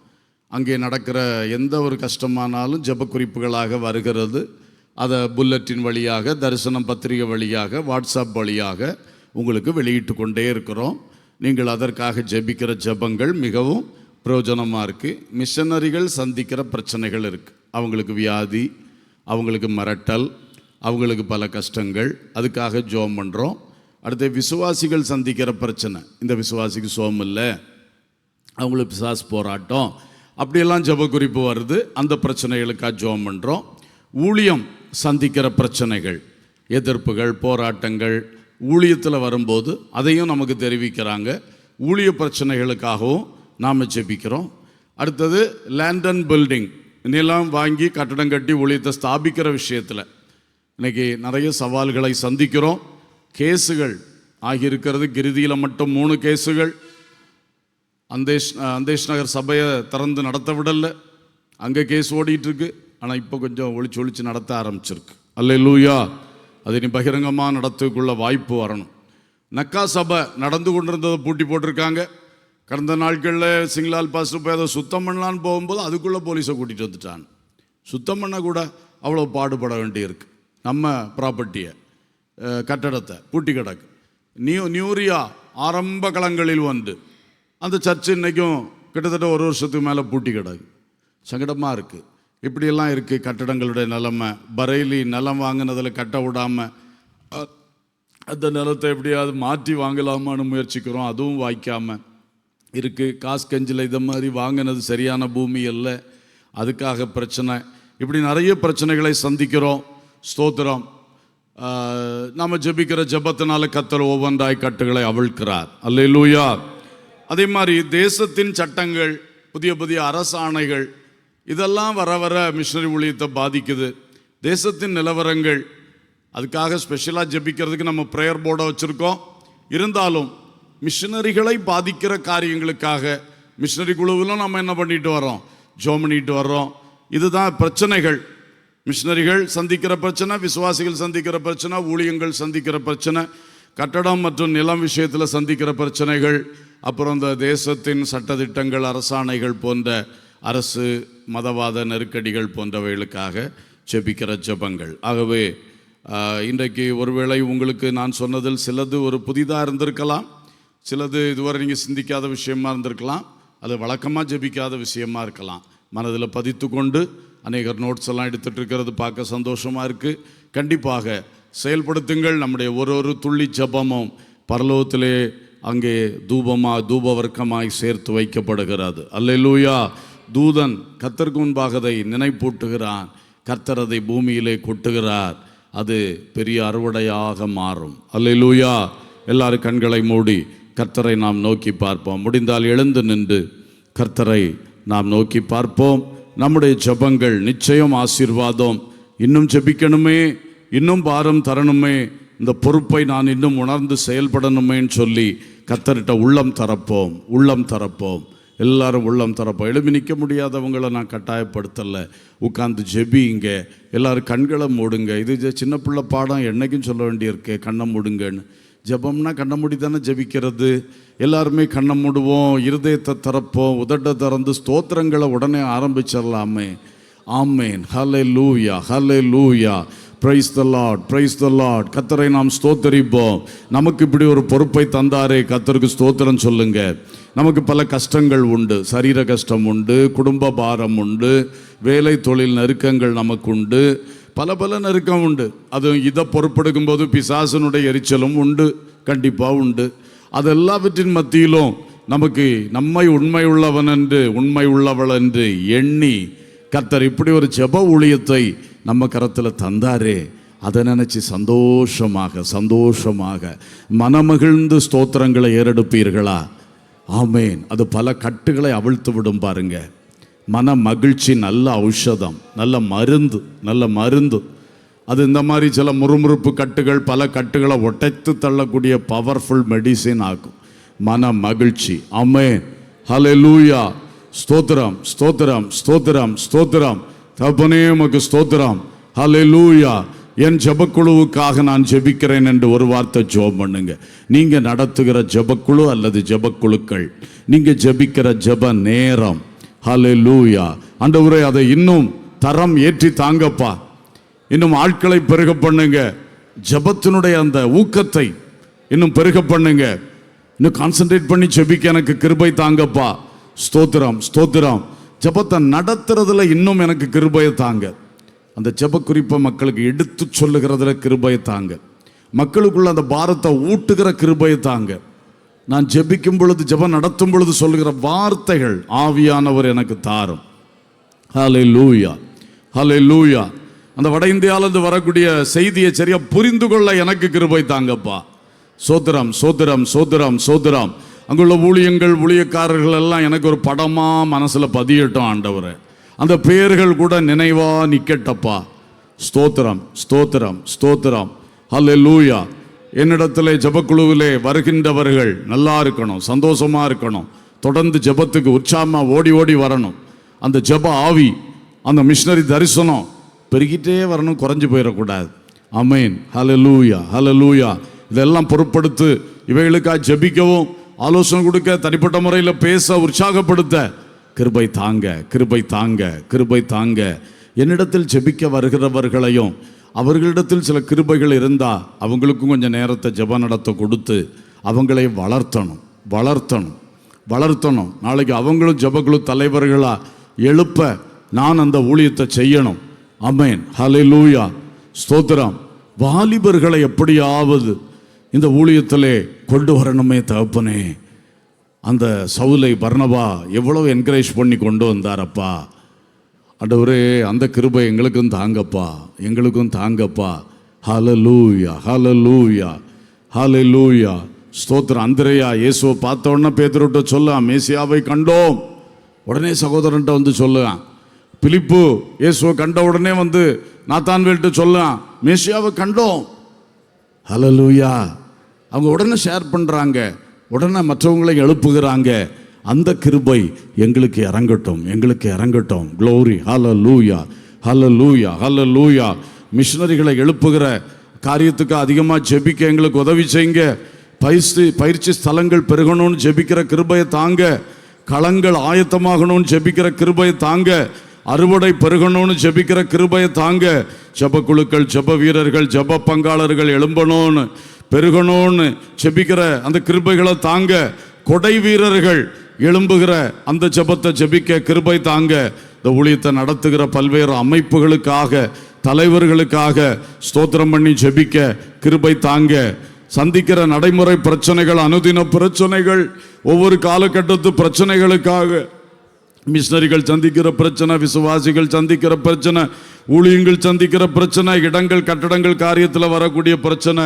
அங்கே நடக்கிற எந்த ஒரு கஷ்டமானாலும் ஜெப குறிப்புகளாக வருகிறது. அதை புல்லட்டின் வழியாக, தரிசனம் பத்திரிகை வழியாக, வாட்ஸ்அப் வழியாக உங்களுக்கு வெளியிட்டு கொண்டே இருக்கிறோம். நீங்கள் அதற்காக ஜெபிக்கிற ஜெபங்கள் மிகவும் பிரயோஜனமாக இருக்குது. மிஷனரிகள் சந்திக்கிற பிரச்சனைகள் இருக்குது. அவங்களுக்கு வியாதி, அவங்களுக்கு மிரட்டல், அவங்களுக்கு பல கஷ்டங்கள், அதுக்காக ஜெபம் பண்ணுறோம். அடுத்து விசுவாசிகள் சந்திக்கிற பிரச்சனை, இந்த விசுவாசிக்கு சோம் இல்லை, அவங்களுக்கு பிசாசு போராட்டம், அப்படியெல்லாம் ஜெப குறிப்பு வருது. அந்த பிரச்சனைகளுக்காக ஜெபம் பண்ணுறோம். ஊழியம் சந்திக்கிற பிரச்சனைகள், எதிர்ப்புகள், போராட்டங்கள் ஊழியத்தில் வரும்போது அதையும் நமக்கு தெரிவிக்கிறாங்க. ஊழிய பிரச்சனைகளுக்காகவும் நாம் ஜெபிக்கிறோம். அடுத்தது லேண்ட் அண்ட் பில்டிங், நிலம் வாங்கி கட்டடம் கட்டி ஊழியத்தை ஸ்தாபிக்கிற விஷயத்தில் இன்றைக்கி நிறைய சவால்களை சந்திக்கிறோம். கேஸுகள் ஆகியிருக்கிறது. கிருதியில் மட்டும் 3 கேஸுகள். அந்தேஷ் நகர் சபையை திறந்து நடத்த விடலை, அங்கே கேஸ் ஓடிட்டுருக்கு. ஆனால் இப்போ கொஞ்சம் ஒளிச்சு நடத்த ஆரம்பிச்சிருக்கு. அல்லேலூயா. அது நீ பகிரங்கமாக நடத்துக்குள்ள வாய்ப்பு வரணும். நக்கா சபை நடந்து கொண்டிருந்ததை பூட்டி போட்டிருக்காங்க. கடந்த நாட்களில் சிங்களால் பாஸ்டர் போய் அதை சுத்தம் பண்ணலான்னு போகும்போது அதுக்குள்ளே போலீஸை கூட்டிகிட்டு வந்துட்டான். சுத்தம் பண்ண கூட அவ்வளோ பாடுபட வேண்டியிருக்கு. நம்ம ப்ராப்பர்ட்டியை, கட்டடத்தை பூட்டி கிடக்கு. நியூரியா ஆரம்ப களங்களில் வந்து அந்த சர்ச்சு இன்றைக்கும் கிட்டத்தட்ட 1 வருஷத்துக்கு மேலே பூட்டி கிடக்கு. சங்கடமாக இருக்குது. இப்படியெல்லாம் இருக்குது கட்டடங்களுடைய நிலைமை. பரைலி நிலம் வாங்கினதில் கட்ட விடாமல் அந்த நிலத்தை எப்படியாவது மாற்றி வாங்கலாமான்னு முயற்சிக்கிறோம், அதுவும் வாய்க்காமல் இருக்குது. காஸ்கஞ்சில் இதை மாதிரி வாங்கினது சரியான பூமி இல்லை, அதுக்காக பிரச்சனை. இப்படி நிறைய பிரச்சனைகளை சந்திக்கிறோம். ஸ்தோத்திரம். நாம் ஜெபிக்கிற ஜெபத்தினால கர்த்தர் ஒவ்வொன்றாய் கட்டுகளை அவிழ்க்கிறார். அல்லேலூயா. அதே மாதிரி தேசத்தின் சட்டங்கள், புதிய புதிய அரசாணைகள், இதெல்லாம் வர வர மிஷனரி ஊழியத்தை பாதிக்குது. தேசத்தின் நிலவரங்கள், அதுக்காக ஸ்பெஷலாக ஜெபிக்கிறதுக்கு நம்ம ப்ரேயர் போர்டை வச்சுருக்கோம். இருந்தாலும் மிஷனரிகளை பாதிக்கிற காரியங்களுக்காக மிஷனரி குழுவிலும் நம்ம என்ன பண்ணிட்டு வரோம், ஜெபம் பண்ணிட்டு வர்றோம். இதுதான் பிரச்சனைகள். மிஷனரிகள் சந்திக்கிற பிரச்சனை, விசுவாசிகள் சந்திக்கிற பிரச்சனை, ஊழியங்கள் சந்திக்கிற பிரச்சனை, கட்டடம் மற்றும் நிலம் விஷயத்தில் சந்திக்கிற பிரச்சனைகள், அப்புறம் இந்த தேசத்தின் சட்டத்திட்டங்கள், அரசாணைகள் போன்ற அரசு மதவாத நெருக்கடிகள் போன்றவைகளுக்காக ஜெபிக்கிற ஜெபங்கள். ஆகவே இன்றைக்கு ஒருவேளை உங்களுக்கு நான் சொன்னதில் சிலது ஒரு புதிதாக இருந்திருக்கலாம், சிலது இதுவரை நீங்கள் சிந்திக்காத விஷயமா இருந்திருக்கலாம், அது வழக்கமாக ஜெபிக்காத விஷயமா இருக்கலாம். மனதில் பதித்து கொண்டு அநேகர் நோட்ஸ் எல்லாம் எடுத்துகிட்டு இருக்கிறது பார்க்க சந்தோஷமாக இருக்குது. கண்டிப்பாக செயல்படுத்துங்கள். நம்முடைய ஒரு துள்ளி ஜெபமும் பரலோகத்திலே அங்கே தூபவர்க்கமாய் சேர்த்து வைக்கப்படுகிறது. அல்லேலூயா. தூதன் கர்த்தருக்கு முன்பாக அதை நினைப்பூட்டுகிறான். கர்த்தர் அதை பூமியிலே கொட்டுகிறார். அது பெரிய அறுவடையாக மாறும். அல்லேலூயா. எல்லாரும் கண்களை மூடி கர்த்தரை நாம் நோக்கி பார்ப்போம். முடிந்தால் எழுந்து நின்று கர்த்தரை நாம் நோக்கி பார்ப்போம். நம்முடைய ஜெபங்கள் நிச்சயம் ஆசீர்வாதம். இன்னும் ஜெபிக்கணுமே, இன்னும் பாரம் தரணுமே, இந்த பொறுப்பை நான் இன்னும் உணர்ந்து செயல்படணுமேன்னு சொல்லி கர்த்தர்கிட்ட உள்ளம் தரப்போம். எல்லாரும் உள்ளம் தரப்போம். எழுப்பி நிற்க முடியாதவங்களை நான் கட்டாயப்படுத்தலை. உட்காந்து ஜெபிங்க. எல்லாரும் கண்களை மூடுங்க. இது சின்ன பிள்ளை பாடம், என்னைக்கும் சொல்ல வேண்டியிருக்கு, கண்ணை மூடுங்கன்னு. ஜெபம்னா கண்ணை மூடி தானே ஜெபிக்கிறது. எல்லாருமே கண்ணை மூடுவோம், இருதயத்தை திறப்போம், உதட்டை திறந்து ஸ்தோத்திரங்களை உடனே ஆரம்பிச்சிடலாமே. Amen. Hallelujah, hallelujah. Praise the Lord, praise the Lord. கர்த்தரை நாம் ஸ்தோத்தரிப்போம். நமக்கு இப்படி ஒரு பொறுப்பை தந்தாரே, கர்த்தருக்கு ஸ்தோத்திரம் சொல்லுங்க. நமக்கு பல கஷ்டங்கள் உண்டு. சரீர கஷ்டம் உண்டு, குடும்ப பாரம் உண்டு, வேலை தொழில் நெருக்கங்கள் நமக்கு உண்டு, பல நெருக்கம் உண்டு. அதுவும் இதை பொறுப்பெடுக்கும் போது பிசாசனுடைய எரிச்சலும் உண்டு, கண்டிப்பாக உண்டு. அதெல்லாவற்றின் மத்தியிலும் நமக்கு நம்மை உண்மை உள்ளவள் என்று எண்ணி கர்த்தர் இப்படி ஒரு ஜெப ஊழியத்தை நம்ம கரத்தில் தந்தாரே, அதை நினச்சி சந்தோஷமாக மனமகிழ்ந்து ஸ்தோத்திரங்களை ஏறெடுப்பீர்களா? ஆமேன். அது பல கட்டுகளை அவிழ்த்து விடும் பாருங்க. மன மகிழ்ச்சி நல்ல ஔஷதம், நல்ல மருந்து. அது இந்த மாதிரி சில முறுமுறுப்பு கட்டுகள், பல கட்டுகளை ஒட்டைத்து தள்ளக்கூடிய பவர்ஃபுல் மெடிசின் ஆகும் மன மகிழ்ச்சி. ஆமென். ஹல்லேலூயா. ஸ்தோத்திரம், ஸ்தோத்திரம், ஸ்தோத்திரம், ஸ்தோத்திரம். தகப்பனே உமக்கு ஸ்தோத்திரம். ஹல்லேலூயா. என் ஜெபக்குழுவுக்காக நான் ஜெபிக்கிறேன் என்று ஒரு வார்த்தை ஜெபம் பண்ணுங்க. நீங்க நடத்துகிற ஜெபக்குழு அல்லது ஜெபக்குழுக்கள், நீங்க ஜெபிக்கிற ஜெப நேரம். ஹல்லேலூயா. ஆண்டவரே, அதை இன்னும் தரம் ஏற்றி தாங்கப்பா. இன்னும் ஆட்களை பெருக பண்ணுங்க. ஜெபத்தினுடைய அந்த ஊக்கத்தை இன்னும் பெருக பண்ணுங்க. இன்னும் கான்சென்ட்ரேட் பண்ணி ஜெபிக்க எனக்கு கிருபை தாங்கப்பா. ஸ்தோத்திரம், ஸ்தோத்திரம். ஜெபத்தை நடத்துறதுல இன்னும் எனக்கு கிருபையை தாங்க. அந்த ஜெப குறிப்பை மக்களுக்கு எடுத்து சொல்லுகிறதுல கிருபையை தாங்க. மக்களுக்குள்ள அந்த பாரத்தை ஊட்டுகிற கிருபையை தாங்க. நான் ஜெபிக்கும் பொழுது, ஜெபம் நடத்தும் பொழுது சொல்லுகிற வார்த்தைகள் ஆவியானவர் எனக்கு தாரும். ஹல்லேலூயா, ஹல்லேலூயா. அந்த வட இந்தியாவிலிருந்து வரக்கூடிய செய்தியை சரியா புரிந்து கொள்ள எனக்கு கிருபை தாங்கப்பா. சோத்திரம், சோத்திரம், சோத்திரம், சோத்திரம். அங்குள்ள ஊழியங்கள் ஊழியக்காரர்கள் எல்லாம் எனக்கு ஒரு படமாக மனசில் பதியட்டும் ஆண்டவரே. அந்த பெயர்கள் கூட நினைவா நிக்கட்டப்பா. ஸ்தோத்திரம் ஸ்தோத்திரம் ஸ்தோத்திரம். ஹல்லேலூயா. என்னிடத்திலே ஜெபக்குழுவிலே வருகின்றவர்கள் நல்லா இருக்கணும், சந்தோஷமா இருக்கணும், தொடர்ந்து ஜெபத்துக்கு உற்சாகமாக ஓடி ஓடி வரணும். அந்த ஜெப ஆவி, அந்த மிஷனரி தரிசனம் பெருகிட்டே வரணும், குறைஞ்சு போயிடக்கூடாது. ஆமென். ஹல்லேலூயா ஹல்லேலூயா. இதெல்லாம் பொறுப்படுத்து இவைகளுக்காக ஜெபிக்கவும் ஆலோசனை கொடுக்க, தனிப்பட்ட முறையில் பேச, உற்சாகப்படுத்த கிருபை தாங்க, கிருபை தாங்க, கிருபை தாங்க. என்னிடத்தில் ஜெபிக்க வருகிறவர்களையும் அவர்களிடத்தில் சில கிருபைகள் இருந்தால் அவங்களுக்கும் கொஞ்சம் நேரத்தை ஜெப நடத்த கொடுத்து அவங்களை வளர்த்தணும் வளர்த்தணும் வளர்த்தணும். நாளைக்கு அவங்களும் ஜெபக்குழு தலைவர்களாக எழுப்ப நான் அந்த ஊழியத்தை செய்யணும். ஆமென். ஹல்லேலூயா. ஸ்தோத்திரம். வாலிபர்களை எப்படியாவது இந்த ஊழியத்திலே கொண்டு வரணுமே தகப்பனே. அந்த சவுலை பர்னபா எவ்வளவு என்கரேஜ் பண்ணி கொண்டு வந்தாரப்பா. ஆண்டவரே, அந்த கிருபை எங்களுக்கும் தாங்கப்பா, எங்களுக்கும் தாங்கப்பா. ஹல்லேலூயா ஹல்லேலூயா ஹல்லேலூயா. ஸ்தோத்திரம். அந்திரேயா இயேசுவை பார்த்த உடனே பேதுருட்ட சொல்லலாம், மேசியாவை கண்டோம். உடனே சகோதரன்ட்ட வந்து சொல்லலாம். பிலிப்பு இயேசுவை கண்ட உடனே வந்து நாத்தான்வேல்ட்ட சொல்லலாம், மேசியாவை கண்டோம். ஹல்லேலூயா. அவங்க உடனே ஷேர் பண்ணுறாங்க, உடனே மற்றவங்களை எழுப்புகிறாங்க. அந்த கிருபை எங்களுக்கு இறங்கட்டும், எங்களுக்கு இறங்கட்டும். க்ளோரி. ஹல்லேலூயா ஹல்லேலூயா ஹல்லேலூயா. மிஷனரிகளை எழுப்புகிற காரியத்துக்கு அதிகமாக ஜெபிக்க எங்களுக்கு உதவி செய்யுங்க. பயிற்சி ஸ்தலங்கள் பெருகணும்னு ஜெபிக்கிற கிருபையை தாங்க. களங்கள் ஆயத்தமாகணும்னு ஜெபிக்கிற கிருபையை தாங்க. அறுவடை பெருகணும்னு ஜெபிக்கிற கிருபையை தாங்க. ஜெபக்குழுக்கள், ஜெப வீரர்கள், ஜெப பங்காளர்கள் எழும்பணும்னு பெருகணும்னு ஜெபிக்கிற அந்த கிருபைகளை தாங்க. கொடை வீரர்கள் எழும்புகிற அந்த ஜெபத்தை ஜெபிக்க கிருபை தாங்க. இந்த ஊழியத்தை நடத்துகிற பல்வேறு அமைப்புகளுக்காக, தலைவர்களுக்காக ஸ்தோத்திரம் பண்ணி ஜெபிக்க கிருபை தாங்க. சந்திக்கிற நடைமுறை பிரச்சனைகள், அனுதின பிரச்சனைகள், ஒவ்வொரு காலகட்டத்து பிரச்சனைகளுக்காக மிஷனரிகள் சந்திக்கிற பிரச்சனை, விசுவாசிகள் சந்திக்கிற பிரச்சனை, ஊழியங்கள் சந்திக்கிற பிரச்சனை, இடங்கள் கட்டடங்கள் காரியத்தில் வரக்கூடிய பிரச்சனை,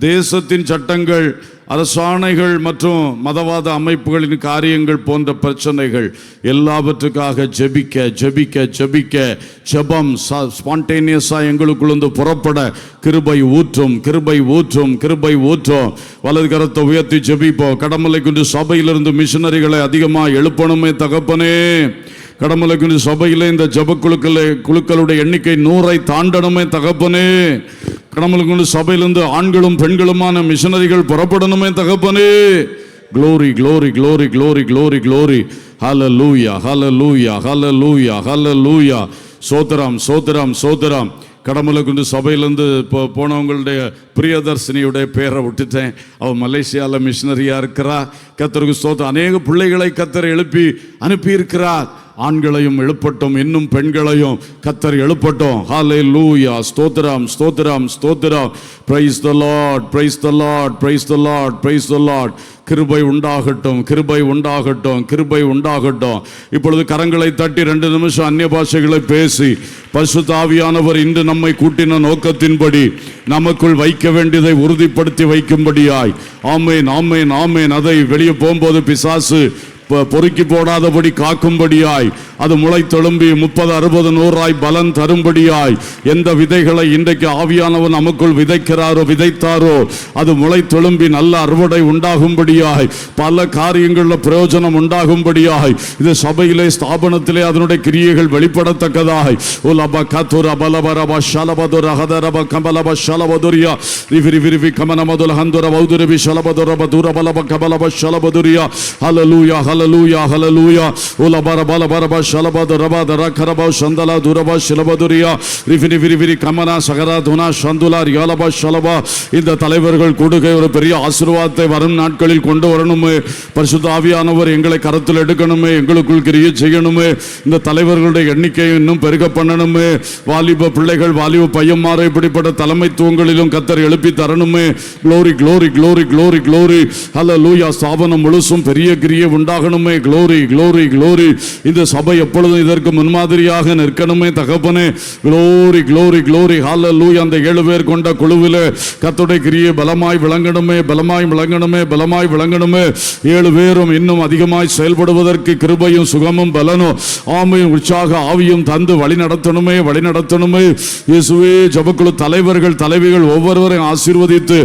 தேசத்தின் சட்டங்கள், அரசாணைகள் மற்றும் மதவாத அமைப்புகளின் காரியங்கள் போன்ற பிரச்சனைகள் எல்லாவற்றுக்காக ஜெபிக்க ஜெபிக்க ஜெபிக்க ஜெபம் ஸ்பான்டேனியஸாக எங்களுக்குள்ளே புறப்பட கிருபை ஊற்றும், கிருபை ஊற்றும், கிருபை ஊற்றும். வலது கரத்தை உயர்த்தி ஜெபிப்போம். கடமலை குன்று சபையிலிருந்து மிஷனரிகளை அதிகமாக எழுப்பணுமே தகப்பனே. கடமலை குன்று சபையில் இந்த ஜெபக்குழுக்களுடைய எண்ணிக்கை 100 தாண்டணுமே தகப்பனே. கடமலை குன்று சபையிலிருந்து ஆண்களும் பெண்களுமான மிஷனரிகள் புறப்படணுமே தகப்பனே. Glory glory glory glory glory glory. Hallelujah hallelujah hallelujah hallelujah. சோத்திரம் சோத்திரம் சோத்திரம். கடமலை குண்டு சபையிலேருந்து போனவங்களுடைய பிரியதர்ஷினியுடைய பேரை விட்டுட்டேன். அவள் மலேசியாவில் மிஷனரியாக இருக்கிறா. கர்த்தருக்கு ஸ்தோத்திரம். அநேக பிள்ளைகளை கர்த்தர் எழுப்பி அனுப்பியிருக்கிறார். ஆண்களையும் எழுப்பட்டும், இன்னும் பெண்களையும் கர்த்தர் எழுப்பட்டும். ஹல்லேலூயா. ஸ்தோத்திரம் ஸ்தோத்திரம் ஸ்தோத்திரம். Praise the Lord, praise the Lord, praise the Lord, praise the Lord. கிருபை உண்டாகட்டும், கிருபை உண்டாகட்டும், கிருபை உண்டாகட்டும். இப்பொழுது கரங்களை தட்டி 2 நிமிஷம் அந்நிய பாஷைகளை பேசி பரிசுத்த ஆவியானவர் இன்று நம்மை கூட்டின நோக்கத்தின்படி நமக்குள் வைக்க வேண்டியதை உறுதிப்படுத்தி வைக்கும்படியாய். ஆமேன் ஆமேன் ஆமேன். அதை வெளியே போகும்போது பிசாசு பொறுக்கி போடாதபடி காக்கும்படியாய், அது முளை தொழும்பி 30, 60, 100 பலன் தரும்படியாய், எந்த விதைகளை இன்றைக்கு ஆவியானவர் நமக்குள் விதைத்தாரோ அது முளை தொழும்பி நல்ல அறுவடை உண்டாகும்படியாய், பல காரியங்களில் பிரயோஜனம் உண்டாகும்படியாய், இது சபையிலே ஸ்தாபனத்திலே அதனுடைய கிரியைகள் வெளிப்படத்தக்கதாய். உலப கதுர பலபரப ஷலபதுர ஹதரப கபலப ஷலபதுரியா ரிவிரி விரிவி கமனமதுல ஹந்துர வௌதுரபி ஷலபதுரப துரபலப கபலப ஷலபதுரியா. ஹல்லேலூயா ஹல்லேலூயா ஹல்லேலூயா. உலபர பலபரப ஷலபது ரபத ரகரப சந்தல துரப ஷலபதுரியா ரிவிரி விரிவி கமனா சகரா துனா சந்துலா ரியாலப ஷலபா. இந்த தலைவர்கள் கூடுகை ஒரு பெரிய ஆசீர்வாதத்தை வரும் நாட்களில் கொண்டு வரணுமே. பரிசுத்த ஆவியானவர் எங்களை கரத்தில் எடுக்கணுமே, எங்களுக்குள் கிரியை செய்யணுமே. இந்த தலைவர்களுடைய எண்ணிக்கையை இன்னும் பெருக பண்ணணுமே. வாலிப பிள்ளைகள், வாலிப பையன்மாரை இப்படிப்பட்ட தலைமைத்துவங்களிலும் கர்த்தர் எழுப்பி தரணுமே. Glory glory glory glory glory. Hallelujah. ஸ்தாபனம் முழுசும் பெரிய கிரியை உண்டாகட்டும். உண்டாகணுமே. Glory glory glory. இந்த சபை எப்பொழுதும் இதற்கு முன்மாதிரியாக நிற்கணுமே தகப்பனே. Glory glory glory. ஹல்லேலூயா. அந்த 7 பேர் கொண்ட குழுவில் கர்த்தருடைய கிரியை பலமாய் விளங்கணுமே, பலமாய் விளங்கணுமே, பலமாய் விளங்கணுமே. 7 பேரும் இன்னும் அதிகமாய் செயல்படுவதற்கு கிருபையும் சுகமும் பலனும் ஆமையும் உற்சாக ஆவியும் தந்து வழி நடத்தணுமே, வழி நடத்தணுமே. இயேசுவே, ஜபக்குழு தலைவர்கள் தலைவிகள் ஒவ்வொருவரையும் ஆசீர்வதித்து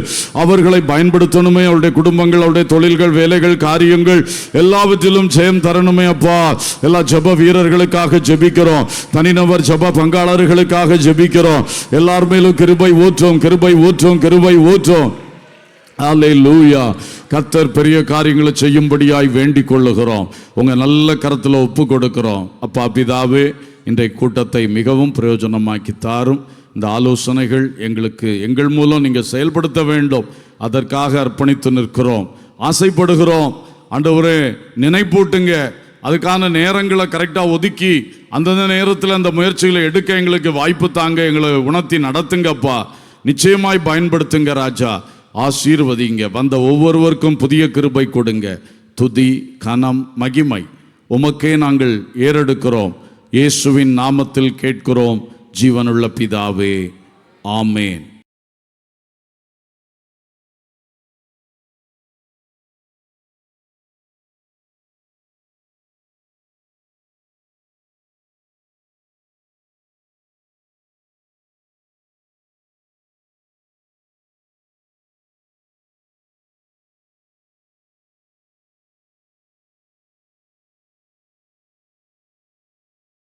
அவர்களை பயன்படுத்தணுமே. அவருடைய குடும்பங்கள், அவருடைய தொழில்கள், வேலைகள், காரியங்கள் எல்லாவற்றிலும் ஜெயம் தரணுமே அப்பா. எல்லா ஜப வீரர்களுக்காக ஜெபிக்கிறோம், தனிநபர் ஜப பங்காளர்களுக்காக ஜெபிக்கிறோம். எல்லார் மேலும் கிருபை ஊற்றும், கிருபை ஊற்றும், கிருபை ஊற்றும். அல்லேலூயா. கர்த்தர் பெரிய காரியங்களை செய்யும்படியாய் வேண்டிக் கொள்ளுகிறோம். உங்க நல்ல கரத்தில் ஒப்பு கொடுக்கிறோம். அப்பா பிதாவே, இன்றைய கூட்டத்தை மிகவும் பிரயோஜனமாக்கி தாரும். இந்த ஆலோசனைகள் எங்களுக்கு எங்கள் மூலம் நீங்கள் செயல்படுத்த வேண்டும், அதற்காக அர்ப்பணித்து நிற்கிறோம், ஆசைப்படுகிறோம். ஆண்டவரே, நினைப்பூட்டுங்க. அதுக்கான நேரங்களை கரெக்டாக ஒதுக்கி அந்தந்த நேரத்தில் அந்த முயற்சிகளை எடுக்க எங்களுக்கு வாய்ப்பு தாங்க. எங்களை உணர்த்தி நடத்துங்கப்பா. நிச்சயமாய் பயன்படுத்துங்க ராஜா. ஆசீர்வதிங்க. வந்த ஒவ்வொருவருக்கும் புதிய கிருபை கொடுங்க. துதி கனம் மகிமை உமக்கே நாங்கள் ஏறெடுக்கிறோம். இயேசுவின் நாமத்தில் கேட்கிறோம் ஜீவனுள்ள பிதாவே, ஆமேன்.